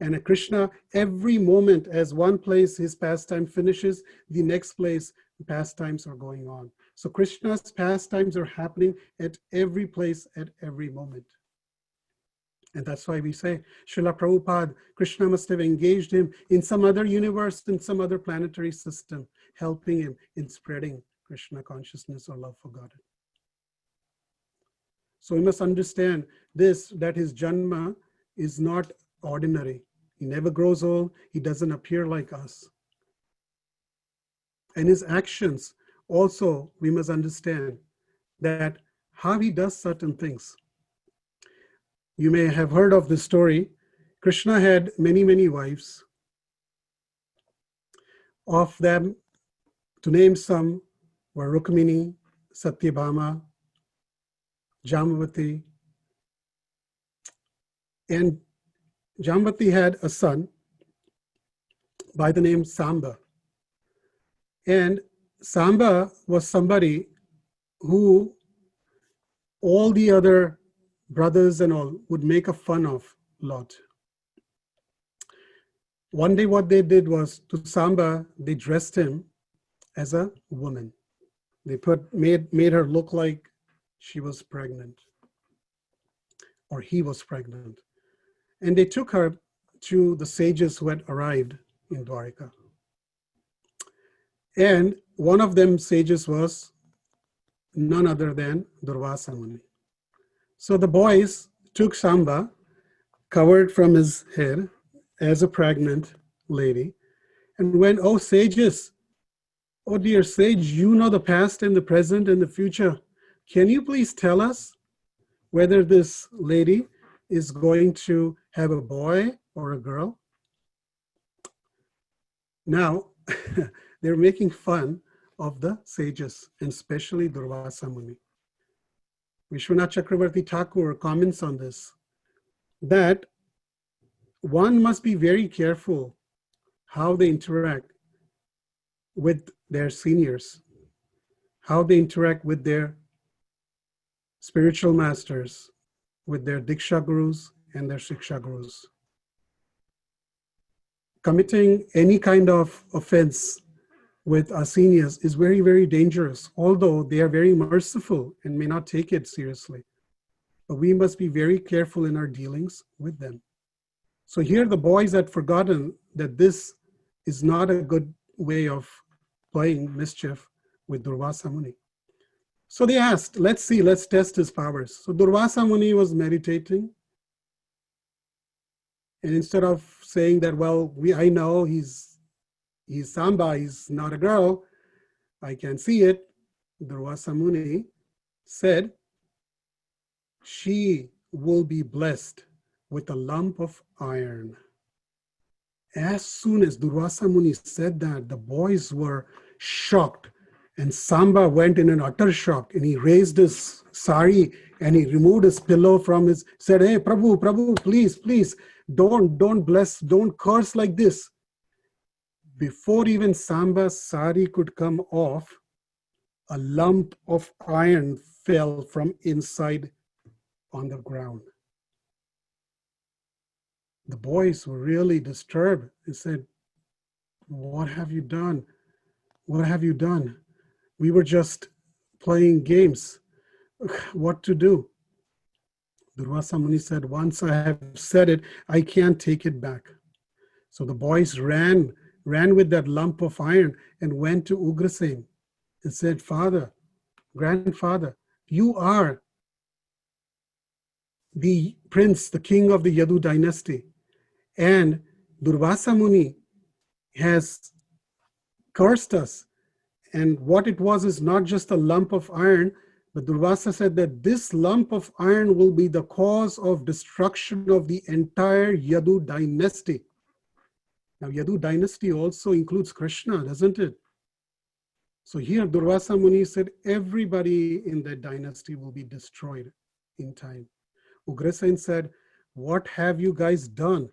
And a Krishna, every moment, as one place his pastime finishes, the next place pastimes are going on. So Krishna's pastimes are happening at every place, at every moment. And that's why we say, Srila Prabhupada, Krishna must have engaged him in some other universe, in some other planetary system, helping him in spreading Krishna consciousness or love for God. So we must understand this, that his Janma is not ordinary. He never grows old. He doesn't appear like us. And his actions also, we must understand that how he does certain things. You may have heard of this story. Krishna had many, many wives. Of them, to name some, were Rukmini, Satyabhama, Jamavati. And Jamavati had a son by the name Samba. And Samba was somebody who all the other brothers and all would make a fun of a lot. One day what they did was, to Samba, they dressed him as a woman. They made her look like she was pregnant, or he was pregnant. And they took her to the sages who had arrived in Dwarika. And one of them sages was none other than Durvasa Muni. So the boys took Samba, covered from his head as a pregnant lady, and went, "Oh, sages, oh dear sage, you know the past and the present and the future. Can you please tell us whether this lady is going to have a boy or a girl?" Now, they're making fun of the sages, and especially Durvasa Muni. Vishwanath Chakravarti Thakur comments on this, that one must be very careful how they interact with their seniors, how they interact with their spiritual masters, with their Diksha Gurus and their Shiksha Gurus. Committing any kind of offense with our seniors is very, very dangerous, although they are very merciful and may not take it seriously. But we must be very careful in our dealings with them. So here the boys had forgotten that this is not a good way of playing mischief with Durvasa Muni. So they asked, let's see, let's test his powers. So Durvasa Muni was meditating. And instead of saying that, well, I know he's Samba, he's not a girl, I can see it, Durvasa Muni said, she will be blessed with a lump of iron. As soon as Durvasa Muni said that, the boys were shocked, and Samba went in an utter shock, and he raised his sari and he removed his pillow from his, said, "Hey, Prabhu, please, don't bless, don't curse like this." Before even Samba's sari could come off, a lump of iron fell from inside on the ground. The boys were really disturbed and said, "What have you done? What have you done? We were just playing games. What to do? Durvasa Muni said, once I have said it, I can't take it back. So the boys ran with that lump of iron and went to Ugrasen and said, Father, grandfather, you are the prince, the king of the Yadu dynasty. And Durvasa Muni has cursed us. And what it was is not just a lump of iron, but Durvasa said that this lump of iron will be the cause of destruction of the entire Yadu dynasty. Now, Yadu dynasty also includes Krishna, doesn't it? So here Durvasa Muni said everybody in that dynasty will be destroyed in time. Ugrasen said, what have you guys done?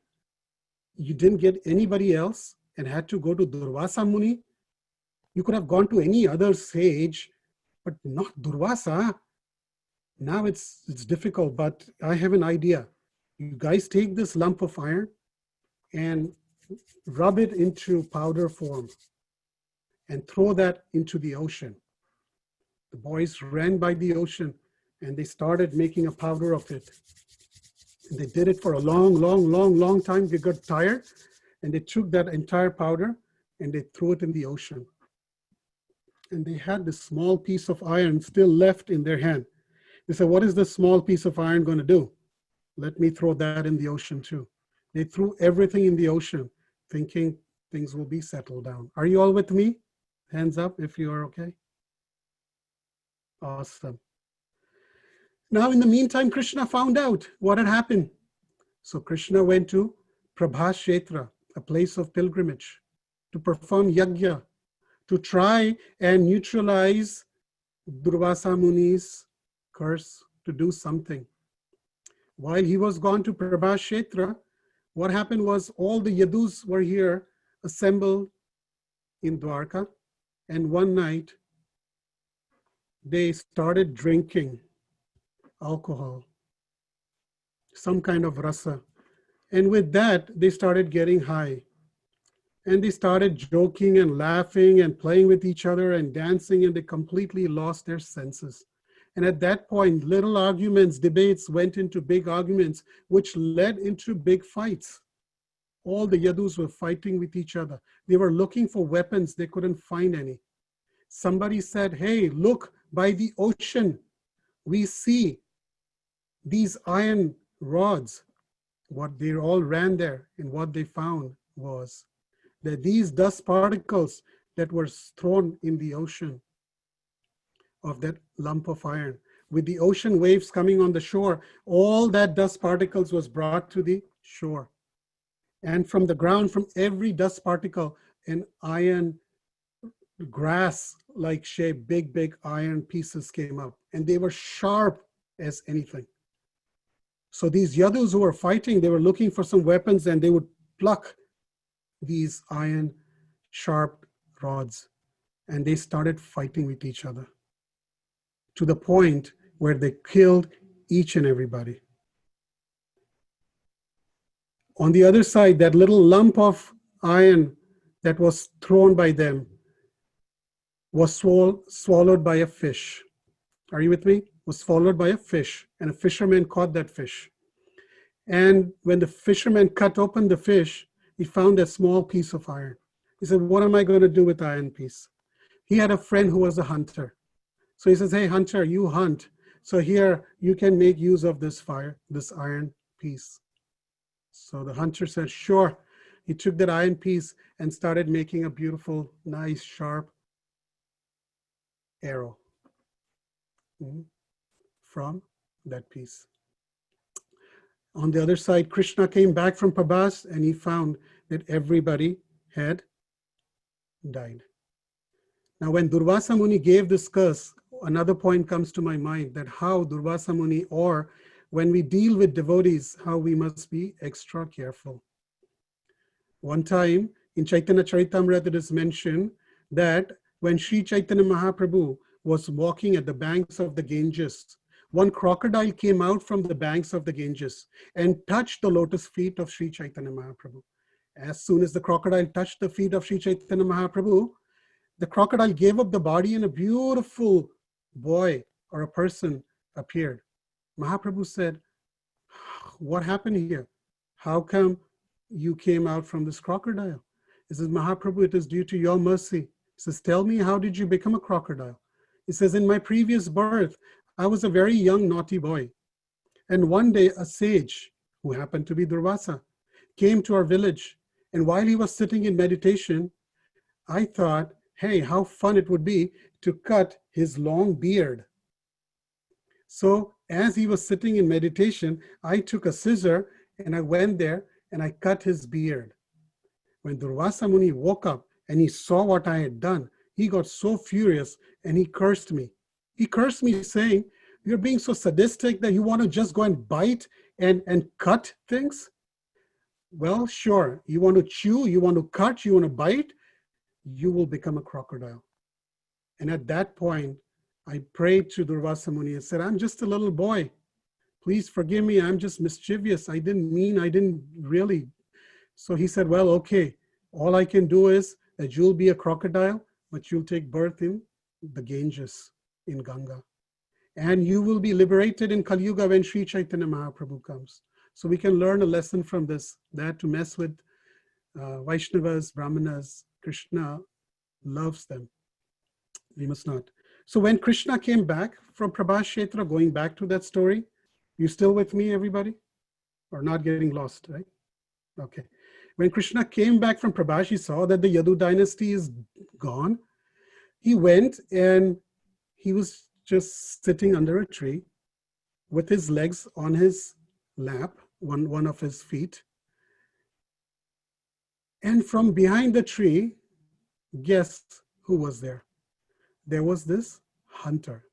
You didn't get anybody else and had to go to Durvasa Muni? You could have gone to any other sage, but not Durvasa. Now it's difficult, but I have an idea. You guys take this lump of iron and rub it into powder form and throw that into the ocean. The boys ran by the ocean and they started making a powder of it. And they did it for a long time. They got tired and they took that entire powder and they threw it in the ocean. And they had this small piece of iron still left in their hand. They said, what is this small piece of iron going to do? Let me throw that in the ocean too. They threw everything in the ocean, thinking things will be settled down. Are you all with me? Hands up if you are okay. Awesome. Now, in the meantime, Krishna found out what had happened. So Krishna went to Prabhashetra, a place of pilgrimage, to perform yajna, to try and neutralize Durvasa Muni's curse, to do something. While he was gone to Prabhashetra, what happened was all the Yadus were here assembled in Dwarka, and one night they started drinking alcohol, some kind of rasa. And with that, they started getting high. And they started joking and laughing and playing with each other and dancing, and they completely lost their senses. And at that point, little arguments, debates went into big arguments, which led into big fights. All the Yadus were fighting with each other. They were looking for weapons. They couldn't find any. Somebody said, hey, look, by the ocean, we see these iron rods. What they all ran there, and what they found was that these dust particles that were thrown in the ocean of that lump of iron, with the ocean waves coming on the shore, all that dust particles was brought to the shore. And from the ground, from every dust particle, an iron grass-like shape, big iron pieces came up, and they were sharp as anything. So these Yadus who were fighting, they were looking for some weapons, and they would pluck these iron sharp rods, and they started fighting with each other to the point where they killed each and everybody. On the other side, that little lump of iron that was thrown by them was swallowed by a fish. Are you with me? Was swallowed by a fish, and a fisherman caught that fish. And when the fisherman cut open the fish, he found a small piece of iron. He said, what am I going to do with the iron piece? He had a friend who was a hunter. So he says, hey, hunter, you hunt. So here you can make use of this iron piece. So the hunter said, sure. He took that iron piece and started making a beautiful, nice, sharp arrow from that piece. On the other side, Krishna came back from Prabhas, and he found that everybody had died. Now, when Durvasa Muni gave this curse, another point comes to my mind, that how Durvasa Muni, or when we deal with devotees, how we must be extra careful. One time in Chaitanya Charitamrita, it is mentioned that when Sri Chaitanya Mahaprabhu was walking at the banks of the Ganges, one crocodile came out from the banks of the Ganges and touched the lotus feet of Sri Chaitanya Mahaprabhu. As soon as the crocodile touched the feet of Sri Chaitanya Mahaprabhu, the crocodile gave up the body, and a beautiful boy or a person appeared. Mahaprabhu said, what happened here? How come you came out from this crocodile? He says, Mahaprabhu, it is due to your mercy. He says, tell me, how did you become a crocodile? He says, in my previous birth, I was a very young, naughty boy. And one day a sage, who happened to be Durvasa, came to our village. And while he was sitting in meditation, I thought, hey, how fun it would be to cut his long beard. So as he was sitting in meditation, I took a scissor and I went there and I cut his beard. When Durvasa Muni woke up and he saw what I had done, he got so furious and he cursed me. He cursed me saying, you're being so sadistic that you want to just go and bite and cut things? Well, sure, you want to chew, you want to cut, you want to bite, you will become a crocodile. And at that point, I prayed to Durvasa Muni and said, I'm just a little boy. Please forgive me, I'm just mischievous. I didn't really. So he said, well, okay, all I can do is that you'll be a crocodile, but you'll take birth in the Ganges, in Ganga. And you will be liberated in Kali Yuga when Sri Chaitanya Mahaprabhu comes. So we can learn a lesson from this, that to mess with Vaishnavas, Brahmanas, Krishna loves them. We must not. So when Krishna came back from Prabhashetra, going back to that story, you still with me, everybody? Or not getting lost, right? Okay. When Krishna came back from Prabhash, he saw that the Yadu dynasty is gone. He went and he was just sitting under a tree with his legs on his lap, one of his feet. And from behind the tree, guess who was there? There was this hunter.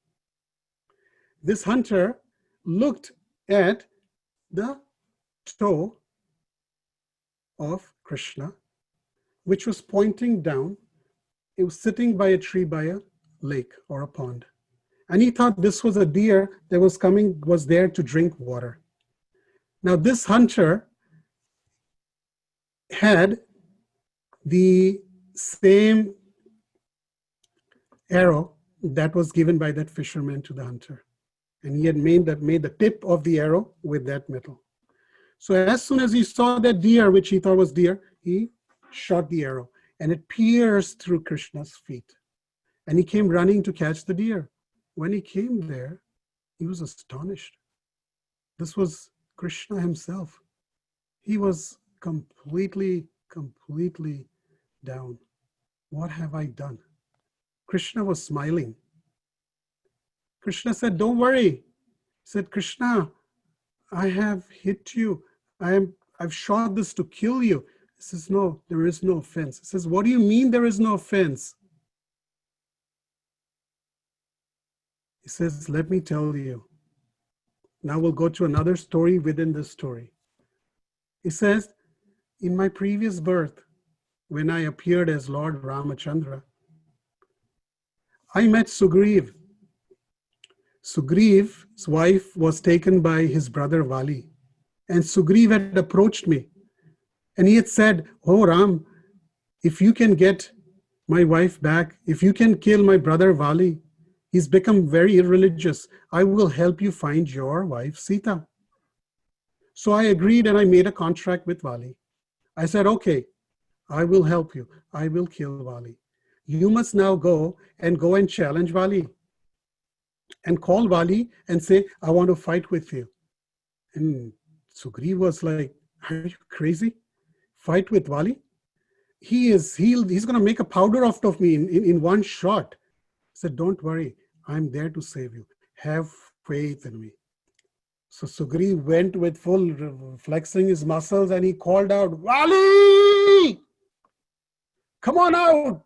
This hunter looked at the toe of Krishna, which was pointing down. It was sitting by a tree by a lake or a pond. And he thought this was a deer that was there to drink water. Now this hunter had the same arrow that was given by that fisherman to the hunter. And he had made the tip of the arrow with that metal. So as soon as he saw that deer, which he thought was deer, he shot the arrow and it pierced through Krishna's feet. And he came running to catch the deer. When he came there, he was astonished. This was Krishna himself. He was completely down. What have I done? Krishna was smiling. Krishna said, don't worry. He said, Krishna, I have hit you. I've shot this to kill you. He says, no, there is no offense. He says, what do you mean there is no offense? He says, let me tell you. Now we'll go to another story within this story. He says, in my previous birth, when I appeared as Lord Ramachandra, I met Sugriv. Sugriv's wife was taken by his brother Vali. And Sugriv had approached me. And he had said, oh Ram, if you can get my wife back, if you can kill my brother Vali, he's become very irreligious, I will help you find your wife Sita. So I agreed and I made a contract with Vali. I said, okay, I will help you. I will kill Vali. You must now go and challenge Vali. And call Vali and say, I want to fight with you. And Sugriv was like, are you crazy? Fight with Vali? He's going to make a powder of me in one shot. I said, don't worry. I'm there to save you. Have faith in me. So Sugriv went with full flexing his muscles and he called out, Vali! Come on out!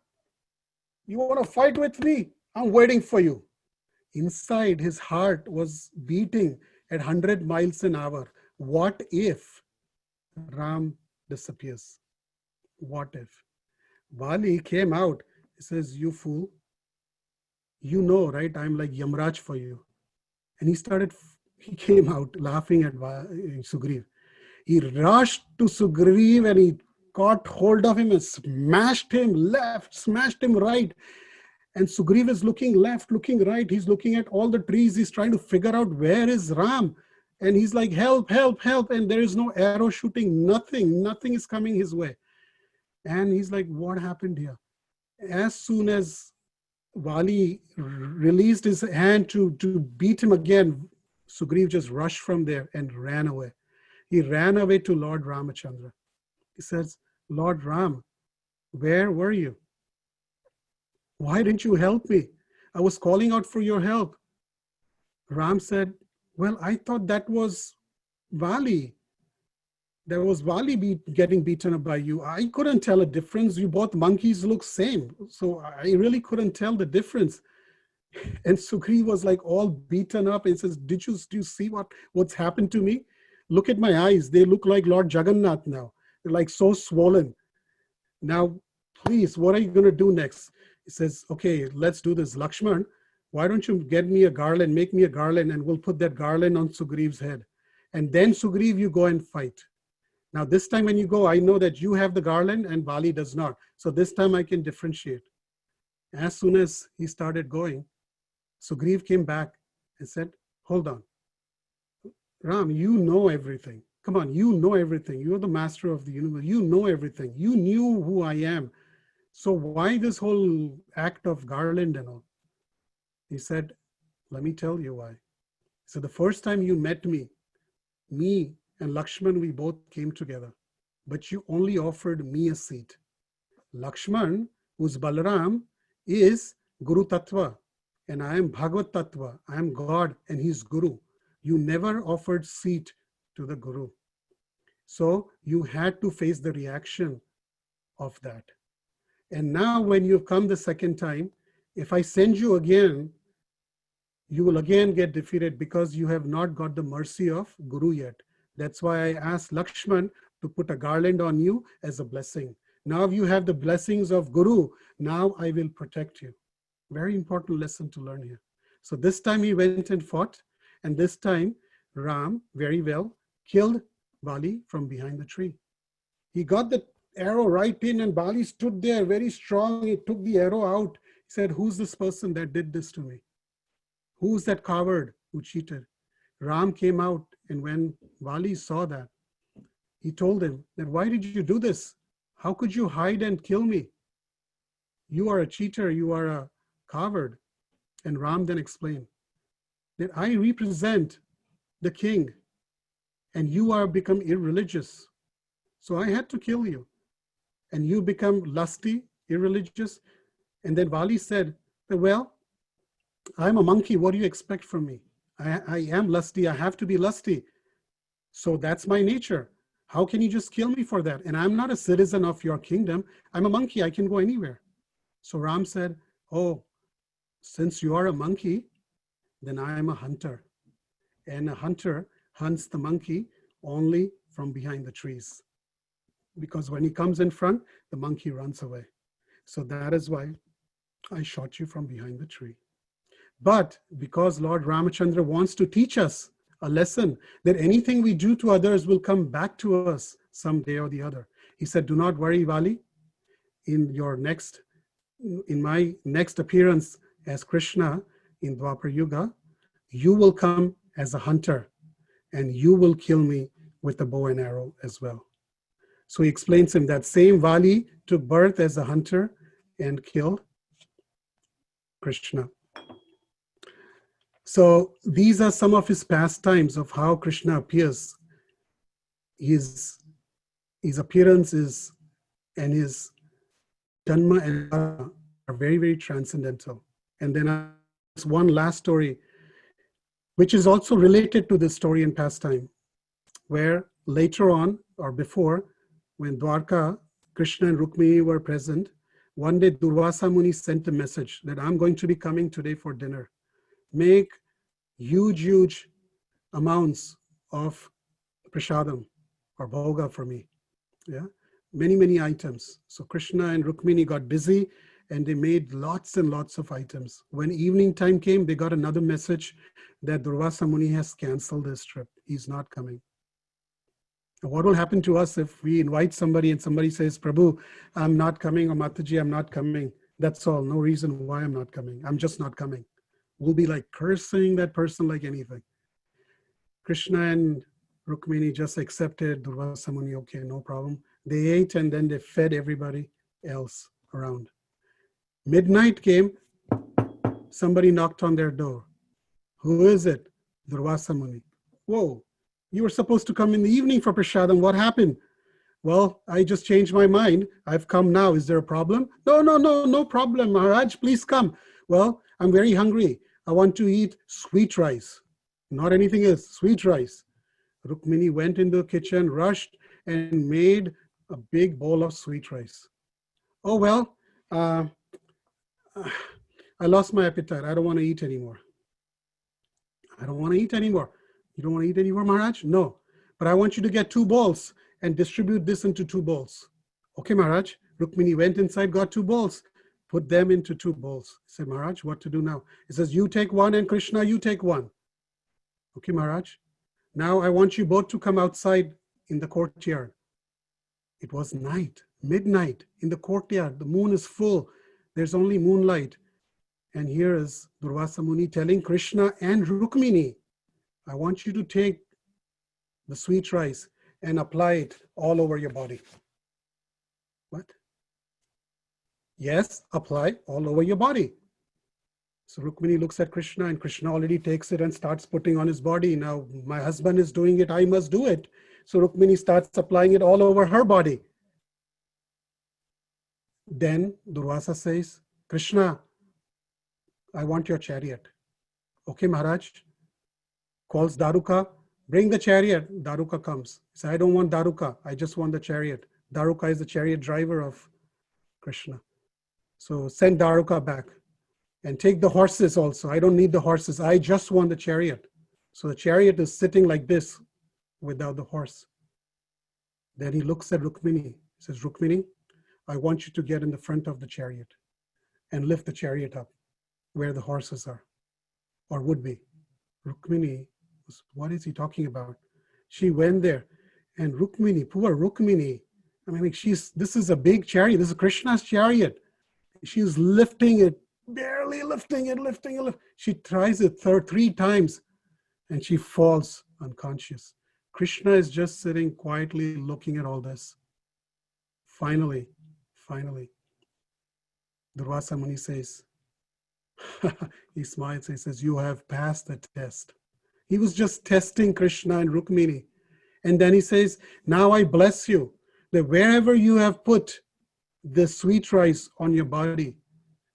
You want to fight with me? I'm waiting for you. Inside, his heart was beating at 100 miles an hour. What if Ram disappears? What if? Vali came out. He says, you fool. You know, right? I'm like Yamraj for you. And he came out laughing at Sugriv. He rushed to Sugriv and he caught hold of him and smashed him left, smashed him right. And Sugriva is looking left, looking right. He's looking at all the trees. He's trying to figure out where is Ram. And he's like, help, help, help. And there is no arrow shooting, nothing is coming his way. And he's like, what happened here? As soon as Vali released his hand to beat him again, Sugriva just rushed from there and ran away. He ran away to Lord Ramachandra. He says, Lord Ram, where were you? Why didn't you help me? I was calling out for your help. Ram said, well, I thought that was Vali. There was Vali getting beaten up by you. I couldn't tell a difference. You both monkeys look same. So I really couldn't tell the difference. And Sugriva was like all beaten up and says, do you see what's happened to me? Look at my eyes. They look like Lord Jagannath now. They're like so swollen. Now, please, what are you going to do next? He says, okay, let's do this. Lakshman, why don't you get me a garland, make me a garland, and we'll put that garland on Sugriva's head. And then Sugriva, you go and fight. Now, this time when you go, I know that you have the garland and Vali does not. So this time I can differentiate. As soon as he started going, Sugriva came back and said, hold on. Ram, you know everything. Come on, you know everything. You're the master of the universe. You know everything. You knew who I am. So why this whole act of garland and all? He said, let me tell you why. So the first time you met me and Lakshman, we both came together, but you only offered me a seat. Lakshman, who's Balaram, is Guru Tattva, and I am Bhagavad Tattva. I am God, and he's Guru. You never offered seat to the Guru. So you had to face the reaction of that. And now when you've come the second time, if I send you again, you will again get defeated because you have not got the mercy of Guru yet. That's why I asked Lakshman to put a garland on you as a blessing. Now you have the blessings of Guru. Now I will protect you. Very important lesson to learn here. So this time he went and fought. And this time Ram, very well, killed Vali from behind the tree. He got the arrow right in and Vali stood there very strong. He took the arrow out. He said, who's this person that did this to me? Who's that coward who cheated? Ram came out, and when Vali saw that, he told him that, why did you do this? How could you hide and kill me? You are a cheater, you are a coward. And Ram then explained that I represent the king and you are become irreligious. So I had to kill you. And you become lusty, irreligious. And then Vali said, well, I'm a monkey. What do you expect from me? I am lusty. I have to be lusty. So that's my nature. How can you just kill me for that? And I'm not a citizen of your kingdom. I'm a monkey. I can go anywhere. So Ram said, oh, since you are a monkey, then I am a hunter. And a hunter hunts the monkey only from behind the trees. Because when he comes in front, the monkey runs away. So that is why I shot you from behind the tree. But because Lord Ramachandra wants to teach us a lesson that anything we do to others will come back to us someday or the other. He said, do not worry, Vali. In my next appearance as Krishna in Dwapar Yuga, you will come as a hunter and you will kill me with a bow and arrow as well. So he explains him that same Vali took birth as a hunter and killed Krishna. So these are some of his pastimes of how Krishna appears. His appearance is, and his Janma and Dharma are very, very transcendental. And then one last story, which is also related to this story and pastime, where later on or before, when Dwarka, Krishna and Rukmini were present, one day Durvasa Muni sent a message that I'm going to be coming today for dinner. Make huge amounts of prasadam or bhoga for me. Yeah, many items. So Krishna and Rukmini got busy and they made lots and lots of items. When evening time came, they got another message that Durvasa Muni has canceled his trip. He's not coming. Now, what will happen to us if we invite somebody and somebody says, Prabhu, I'm not coming, or Mataji, I'm not coming? That's all. No reason why I'm not coming. I'm just not coming. We'll be like cursing that person like anything. Krishna and Rukmini just accepted Durvasa Muni. Okay, no problem. They ate and then they fed everybody else around. Midnight came. Somebody knocked on their door. Who is it? Durvasa Muni. Whoa, you were supposed to come in the evening for prasadam. What happened? Well, I just changed my mind. I've come now. Is there a problem? No, no, no, no problem, Maharaj. Please come. Well, I'm very hungry. I want to eat sweet rice. Not anything else, sweet rice. Rukmini went into the kitchen, rushed, and made a big bowl of sweet rice. Oh, well, I lost my appetite. I don't want to eat anymore. I don't want to eat anymore. You don't want to eat anymore, Maharaj? No. But I want you to get 2 bowls and distribute this into 2 bowls. Okay, Maharaj. Rukmini went inside, got 2 bowls, put them into 2 bowls. He said, Maharaj, what to do now? He says, you take 1 and Krishna, you take 1. Okay, Maharaj. Now I want you both to come outside in the courtyard. It was night, midnight in the courtyard. The moon is full. There's only moonlight. And here is Durvasa Muni telling Krishna and Rukmini, I want you to take the sweet rice and apply it all over your body. What? Yes, apply all over your body. So Rukmini looks at Krishna and Krishna already takes it and starts putting on his body. Now, my husband is doing it, I must do it. So Rukmini starts applying it all over her body. Then Durvasa says, Krishna, I want your chariot. Okay, Maharaj. Calls Daruka, bring the chariot. Daruka comes. He says, I don't want Daruka. I just want the chariot. Daruka is the chariot driver of Krishna. So send Daruka back. And take the horses also. I don't need the horses. I just want the chariot. So the chariot is sitting like this without the horse. Then he looks at Rukmini. He says, Rukmini, I want you to get in the front of the chariot and lift the chariot up where the horses are or would be. Rukmini, what is he talking about? She went there and Rukmini, poor Rukmini. I mean, this is a big chariot. This is Krishna's chariot. She's lifting it. Barely lifting it. She tries it 3 times and she falls unconscious. Krishna is just sitting quietly looking at all this. Finally, Durvasa Muni says, he smiles, he says, you have passed the test. He was just testing Krishna and Rukmini. And then he says, now I bless you that wherever you have put the sweet rice on your body,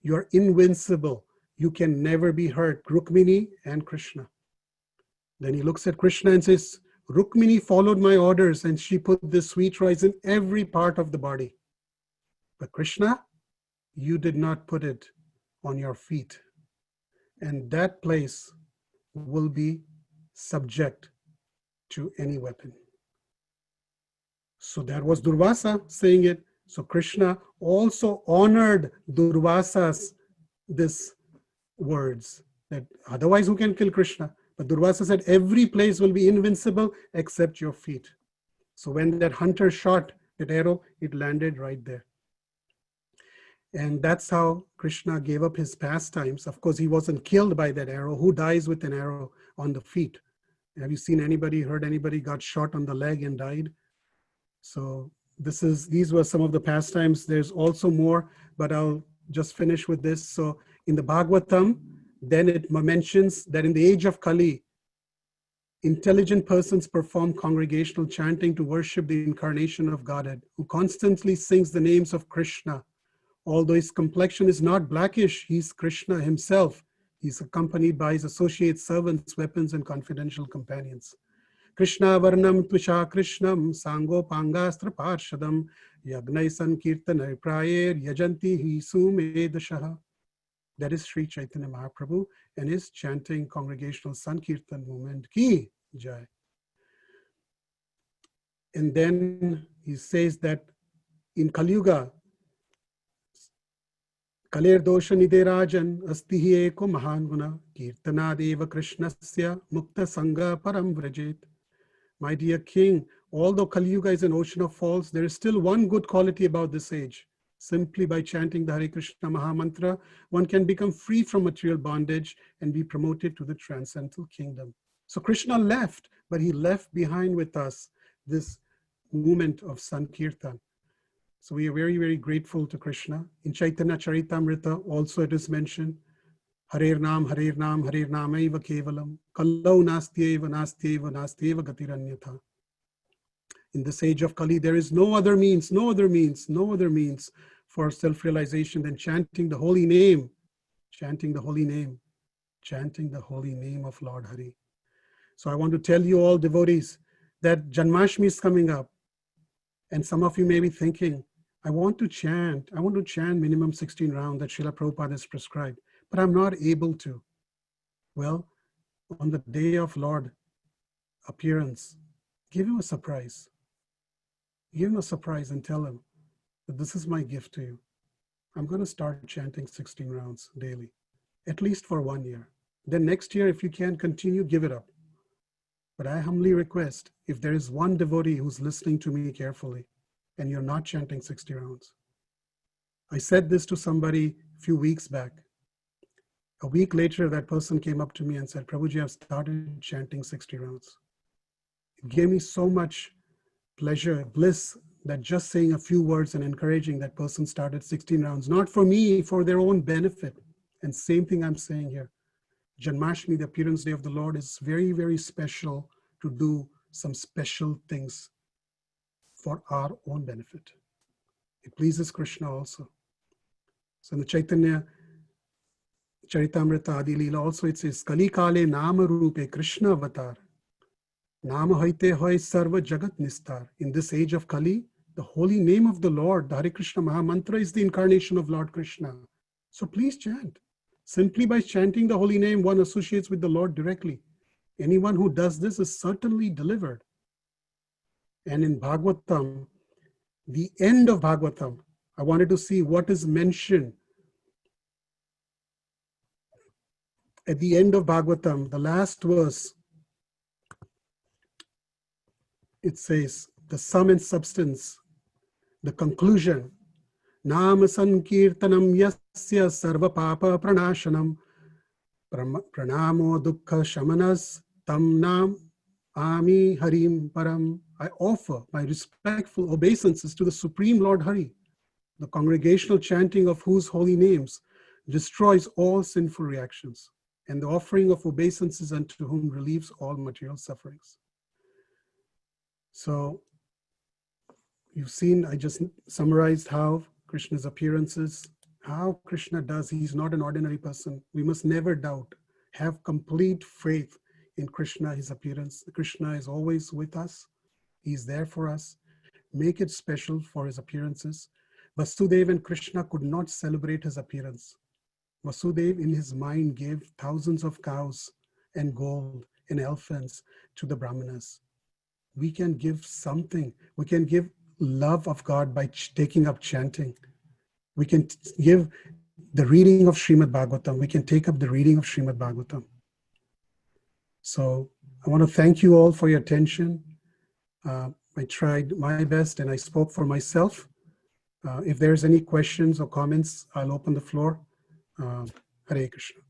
you're invincible. You can never be hurt. Rukmini and Krishna. Then he looks at Krishna and says, Rukmini followed my orders and she put the sweet rice in every part of the body. But Krishna, you did not put it on your feet. And that place will be subject to any weapon. So that was Durvasa saying it. So Krishna also honored Durvasa's this words that otherwise who can kill Krishna? But Durvasa said every place will be invincible except your feet. So when that hunter shot that arrow, it landed right there. And that's how Krishna gave up his pastimes. Of course, he wasn't killed by that arrow. Who dies with an arrow on the feet? Have you seen anybody, heard anybody got shot on the leg and died? So these were some of the pastimes. There's also more, but I'll just finish with this. So in the Bhagavatam, then it mentions that in the age of Kali, intelligent persons perform congregational chanting to worship the incarnation of Godhead, who constantly sings the names of Krishna. Although his complexion is not blackish, he's Krishna himself. He's accompanied by his associate servants, weapons, and confidential companions. Krishna Varnam Tvisha Krishnam Sango Pangastra Parshadam Yagnai Sankirtana Prayer Yajanti Hi Sumedashaha. That is Sri Chaitanya Mahaprabhu and his chanting congregational Sankirtan movement Ki Jai. And then he says that in Kali Yuga, Kaler dosha niderajan astihi eko mahan guna kirtana deva krishnasya mukta sangha param vrajet. My dear king, although Kali Yuga is an ocean of faults, there is still one good quality about this age. Simply by chanting the Hare Krishna Maha Mantra, one can become free from material bondage and be promoted to the transcendental kingdom. So Krishna left, but he left behind with us this movement of Sankirtan. So we are very, very grateful to Krishna. In Chaitanya Charitamrita also it is mentioned, Harer Nam, Harer Nam, Harer Namaiva Kevalam, Kallau Nastyeva, Nastyeva, Nastyeva Gatiranyatha. In this age of Kali, there is no other means for self-realization than chanting the holy name, chanting the holy name, chanting the holy name of Lord Hari. So I want to tell you all devotees that Janmashtami is coming up. And some of you may be thinking, I want to chant minimum 16 rounds that Srila Prabhupada has prescribed, but I'm not able to. Well, on the day of Lord appearance, give him a surprise. Give him a surprise and tell him that this is my gift to you. I'm going to start chanting 16 rounds daily, at least for 1 year. Then next year, if you can continue, give it up. But I humbly request, if there is one devotee who's listening to me carefully and you're not chanting 60 rounds. I said this to somebody a few weeks back. A week later, that person came up to me and said, Prabhuji, I've started chanting 60 rounds. It gave me so much pleasure, bliss, that just saying a few words and encouraging that person started 16 rounds, not for me, for their own benefit. And same thing I'm saying here. Janmashtami, the appearance day of the Lord, is very, very special to do some special things for our own benefit. It pleases Krishna also. So in the Chaitanya Charitamrita Adi Leela also it says, Kali Kale Nama Rupe Krishna Avatar. Nama Haite Hoy Sarva Jagat Nistar. In this age of Kali, the holy name of the Lord, the Hare Krishna Maha Mantra, is the incarnation of Lord Krishna. So please chant. Simply by chanting the holy name, one associates with the Lord directly. Anyone who does this is certainly delivered. And in Bhagavatam, the end of Bhagavatam, I wanted to see what is mentioned. At the end of Bhagavatam, the last verse, it says, the sum and substance, the conclusion, Nama Sankirtanam Yasya Sarva Papa Pranashanam Pranamo Dukkha Shamanas Tam Nam Ami Harim Param. I offer my respectful obeisances to the Supreme Lord Hari, the congregational chanting of whose holy names destroys all sinful reactions, and the offering of obeisances unto whom relieves all material sufferings. So you've seen, I just summarized how Krishna's appearances, how Krishna does. He's not an ordinary person. We must never doubt, have complete faith in Krishna, his appearance. Krishna is always with us. He's there for us. Make it special for his appearances. Vasudeva and Krishna could not celebrate his appearance. Vasudeva in his mind gave thousands of cows and gold and elephants to the Brahmanas. We can give something. We can give love of God by taking up chanting. We can give the reading of Srimad-Bhagavatam. We can take up the reading of Srimad-Bhagavatam. So I want to thank you all for your attention. I tried my best and I spoke for myself. If there's any questions or comments, I'll open the floor. Hare Krishna.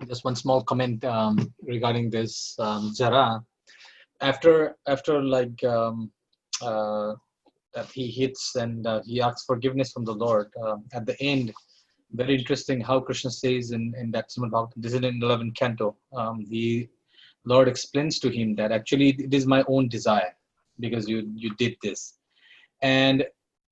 Just one small comment regarding this Jara. After like that he hits and he asks forgiveness from the Lord. At the end, very interesting how Krishna says in that Srimad-Bhagavatam, this is in 11th canto, the Lord explains to him that actually it is my own desire because you did this. And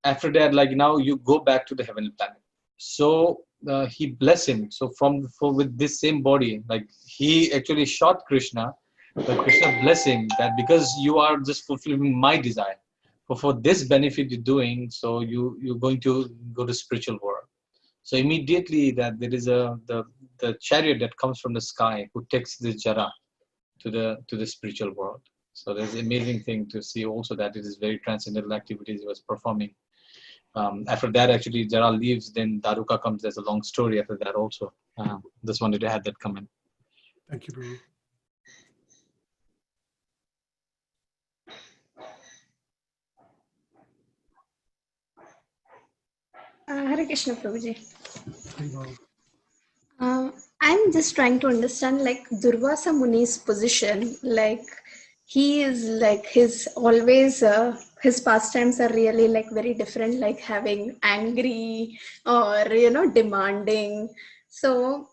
after that, like now you go back to the heavenly planet. So he blessed him. So with this same body, like he actually shot Krishna, but Krishna blessed him that because you are just fulfilling my desire. For this benefit you're doing, so you're going to go to spiritual world. So immediately that there is the chariot that comes from the sky who takes this Jara the spiritual world. So there's an amazing thing to see also that it is very transcendental activities he was performing. After that, actually, Jara leaves, then Daruka comes. There's a long story after that also. Just wanted to add that comment. Thank you, Prabhu. Hare Krishna, Prabhuji. Haribo. I'm just trying to understand like Durvasa Muni's position. Like he is like his always his pastimes are really like very different, like having angry or demanding. So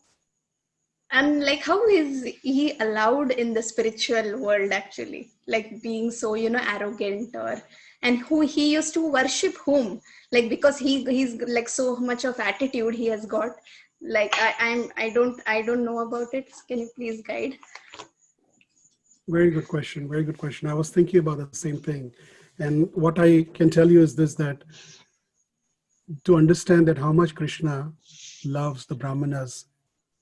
and like how is he allowed in the spiritual world actually, like being so arrogant, or and who he used to worship whom, like because he's like so much of attitude he has got, like I don't know about it. Can you please guide? Very good question. Very good question. I was thinking about the same thing. And what I can tell you is this, that to understand that how much Krishna loves the Brahmanas,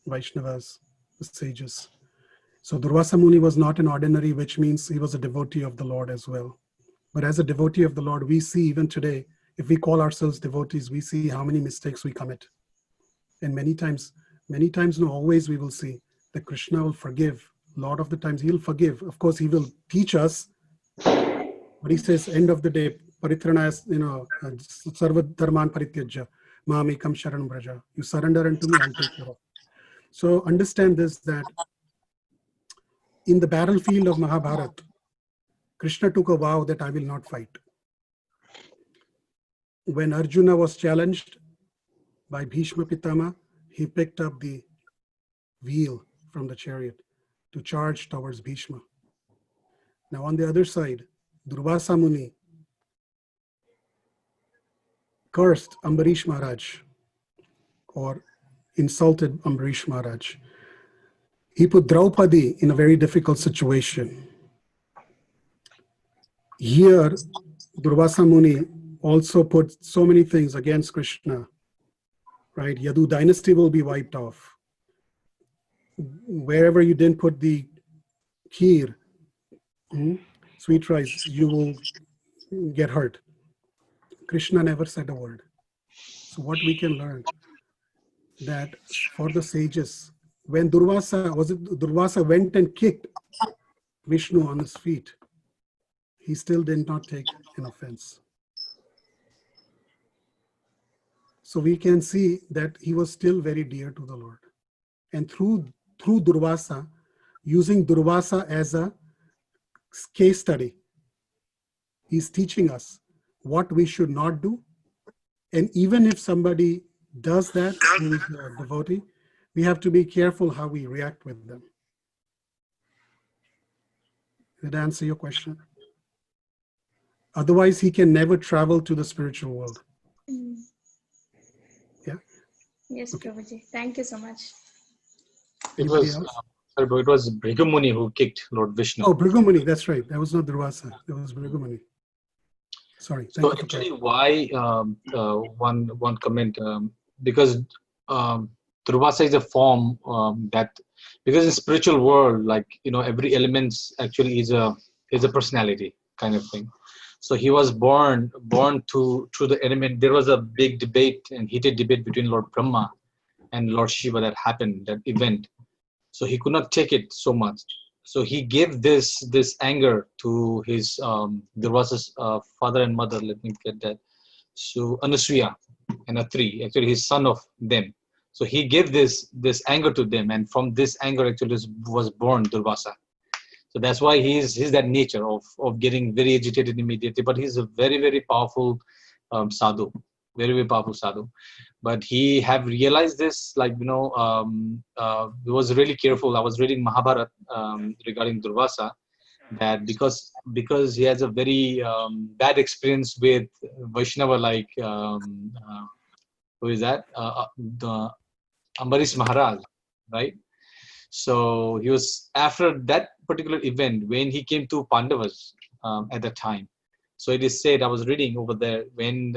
Vaishnavas, the sages. So Durvasa Muni was not an ordinary, which means he was a devotee of the Lord as well. But as a devotee of the Lord, we see even today, if we call ourselves devotees, we see how many mistakes we commit. And many times, no, always we will see that Krishna will forgive. A lot of the times he'll forgive. Of course, he will teach us. But he says, end of the day, paritranaya, sarva dharman parityajya, mamekam sharanam braja. You surrender unto me, I'll take care of it. So understand this, that in the battlefield of Mahabharata, Krishna took a vow that I will not fight. When Arjuna was challenged by Bhishma Pitama, he picked up the wheel from the chariot to charge towards Bhishma. Now on the other side, Durvasa Muni cursed Ambarish Maharaj or insulted Ambarish Maharaj. He put Draupadi in a very difficult situation. Here, Durvasa Muni also put so many things against Krishna, right? Yadu dynasty will be wiped off. Wherever you didn't put the kheer, sweet rice, you will get hurt. Krishna never said a word. So what we can learn, that for the sages, when Durvasa went and kicked Vishnu on his feet, he still did not take an offense. So we can see that he was still very dear to the Lord. And through Durvasa, using Durvasa as a case study, he's teaching us what we should not do. And even if somebody does that, who is a devotee, we have to be careful how we react with them. Did I answer your question? Otherwise, he can never travel to the spiritual world. Yeah? Yes, Okay. Prabhuji. Thank you so much. It Anybody was else? sorry, but it was Bhrigu Muni who kicked Lord Vishnu. Oh, Bhrigu Muni, that's right. That was not Durvasa. That was Bhrigu Muni. Sorry. So Thank you for actually, clarifying. why one comment, because Durvasa is a form that, because in spiritual world, like every element actually is a personality kind of thing. So he was born through the element. There was a big debate and heated debate between Lord Brahma and Lord Shiva that happened, that event. So he could not take it so much. So he gave this anger to his Durvasa's father and mother. Let me get that. So Anasuya and Atri, actually his son of them. So he gave this anger to them, and from this anger actually was born Durvasa. So that's why he's that nature of getting very agitated immediately. But he's a very, very powerful sadhu, very, very powerful sadhu. But he have realized this, like he was really careful. I was reading Mahabharata regarding Durvasa, that because he has a very bad experience with Vaishnava, like who is that? The Ambarish Maharaj, right? So he was, after that particular event, when he came to Pandavas at that time. So it is said, I was reading over there, when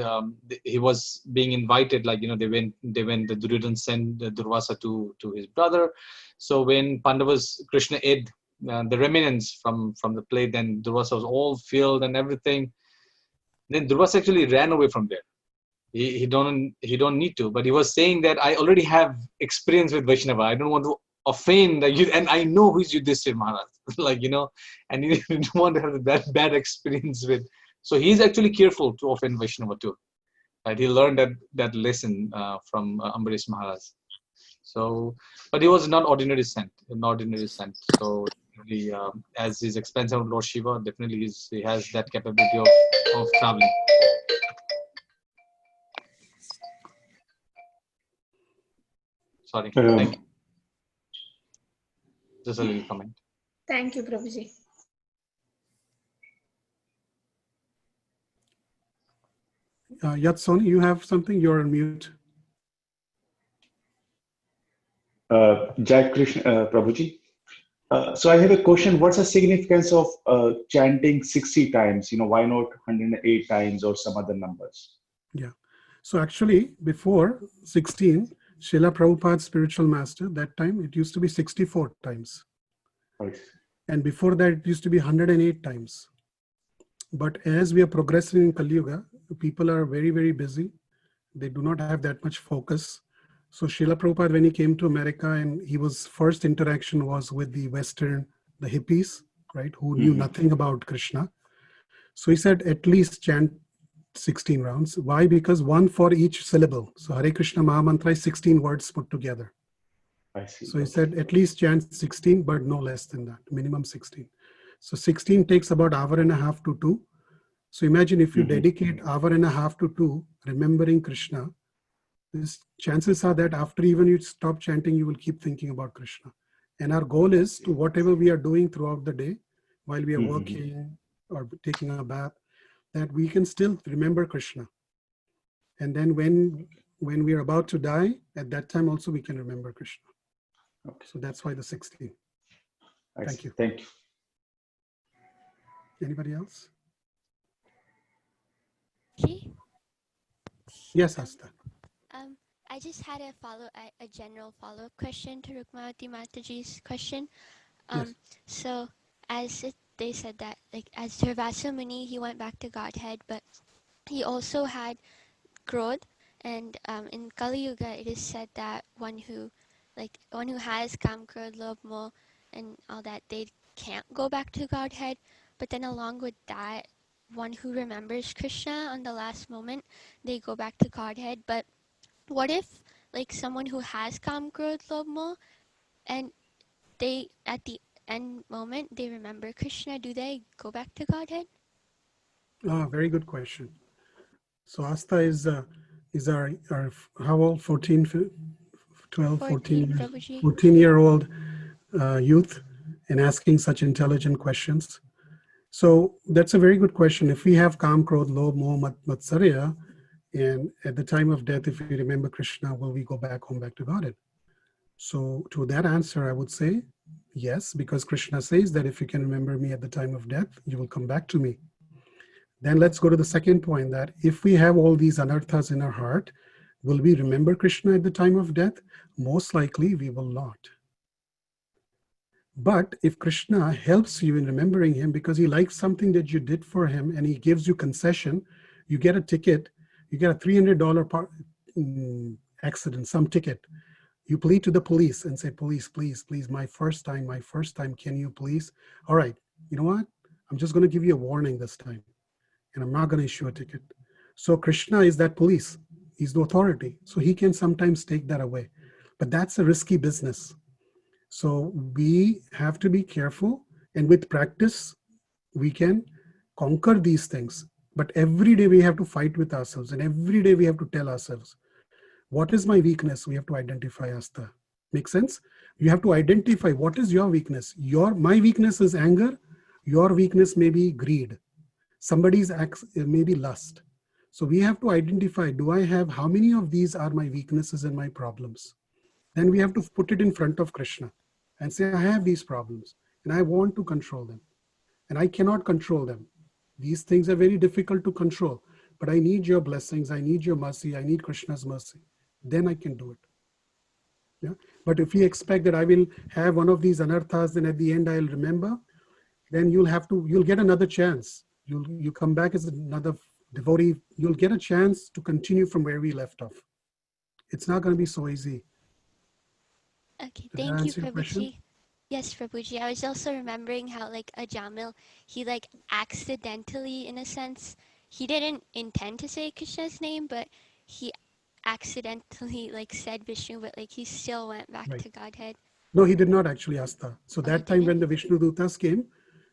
he was being invited, like they went. The Duryodhana sent Durvasa to his brother. So when Pandavas, Krishna ate the remnants from the plate. Then Durvasa was all filled and everything. Then Durvasa actually ran away from there. He don't need to, but he was saying that I already have experience with Vaishnava. I don't want to offend you, and I who is Yudhishthira Maharaj, and he didn't want to have that bad experience with. So he's actually careful to offend Vaishnava too. Right? He learned that lesson from Ambarish Maharaj. So, but he was not ordinary saint, So, really, as his expansion of Lord Shiva, definitely he has that capability of traveling. Sorry, thank you. Just a little comment. Thank you, Prabhuji. Yatsoni, you have something? You're on mute. Jai Krishna, Prabhuji. So I have a question. What's the significance of chanting 60 times? Why not 108 times or some other numbers? Yeah. So actually, before 16, Srila Prabhupada's spiritual master, that time it used to be 64 times. Right. And before that, it used to be 108 times. But as we are progressing in Kali Yuga, people are very, very busy. They do not have that much focus. So Srila Prabhupada, when he came to America, and first interaction was with the Western, the hippies, right, who knew nothing about Krishna. So he said, at least chant 16 rounds. Why? Because one for each syllable. So Hare Krishna Mahamantra is 16 words put together. I see. So he said, at least chant 16, but no less than that, minimum 16. So 16 takes about hour and a half to 2. So imagine if you dedicate hour and a half to 2 remembering Krishna, chances are that after even you stop chanting, you will keep thinking about Krishna. And our goal is to whatever we are doing throughout the day, while we are working or taking a bath, that we can still remember Krishna. And then when we are about to die, at that time also we can remember Krishna. Okay. So that's why the 16. Thank you. Thank you. Anybody else? Okay. Yes, Asta. I just had a general follow-up question to Rukmavati Mataji's question. Yes. So they said that as Durvasa Muni, he went back to Godhead, but he also had growth. And in Kali Yuga, it is said that one who has Kam, Krodh, Lobh, Moh, and all that, they can't go back to Godhead. But then along with that, one who remembers Krishna on the last moment, they go back to Godhead. But what if someone who has Kam, Krodh, Lobh, Moh, and they at the end moment they remember Krishna, do they go back to Godhead? Very good question. So Asta is our how old? 14, 12, 14-year-old youth, and asking such intelligent questions. So that's a very good question. If we have Kam, Krodh, Lobh, Moh, Matsarya, and at the time of death, if we remember Krishna, will we go back to Godhead? So to that answer, I would say yes, because Krishna says that if you can remember me at the time of death, you will come back to me. Then let's go to the second point, that if we have all these anarthas in our heart, will we remember Krishna at the time of death? Most likely we will not. But if Krishna helps you in remembering him because he likes something that you did for him and he gives you concession, you get a ticket, you get a $300 accident, some ticket. You plead to the police and say, police, please, my first time, can you please? All right, you know what? I'm just going to give you a warning this time, and I'm not going to issue a ticket. So Krishna is that police. He's the authority. So he can sometimes take that away. But that's a risky business. So we have to be careful. And with practice, we can conquer these things. But every day we have to fight with ourselves. And every day we have to tell ourselves, what is my weakness? We have to identify, Asta. Make sense? You have to identify what is your weakness. My weakness is anger. Your weakness may be greed. Somebody's may be lust. So we have to identify, how many of these are my weaknesses and my problems? Then we have to put it in front of Krishna and say, I have these problems and I want to control them and I cannot control them. These things are very difficult to control, but I need your blessings. I need your mercy. I need Krishna's mercy. Then I can do it. Yeah. But if we expect that I will have one of these anarthas, then at the end I'll remember, then you'll get another chance. You come back as another devotee, you'll get a chance to continue from where we left off. It's not going to be so easy. Okay, Did that thank you, answer your question? Prabhuji. Yes, Prabhuji. I was also remembering how like Ajamil, he like accidentally, in a sense, he didn't intend to say Krishna's name, but he accidentally like said Vishnu, but like he still went back Right. to Godhead. No, he did not actually Asta. So Oh, he that time when didn't? the Vishnu Dutas came,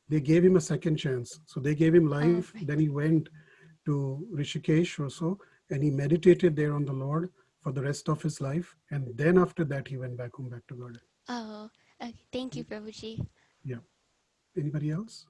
they gave him a second chance. So they gave him life. right. Then he went to Rishikesh or so, and he meditated there on the Lord for the rest of his life. And then after that, he went back home, back to Godhead. Oh, okay. Thank you, Prabhuji. Yeah. Anybody else?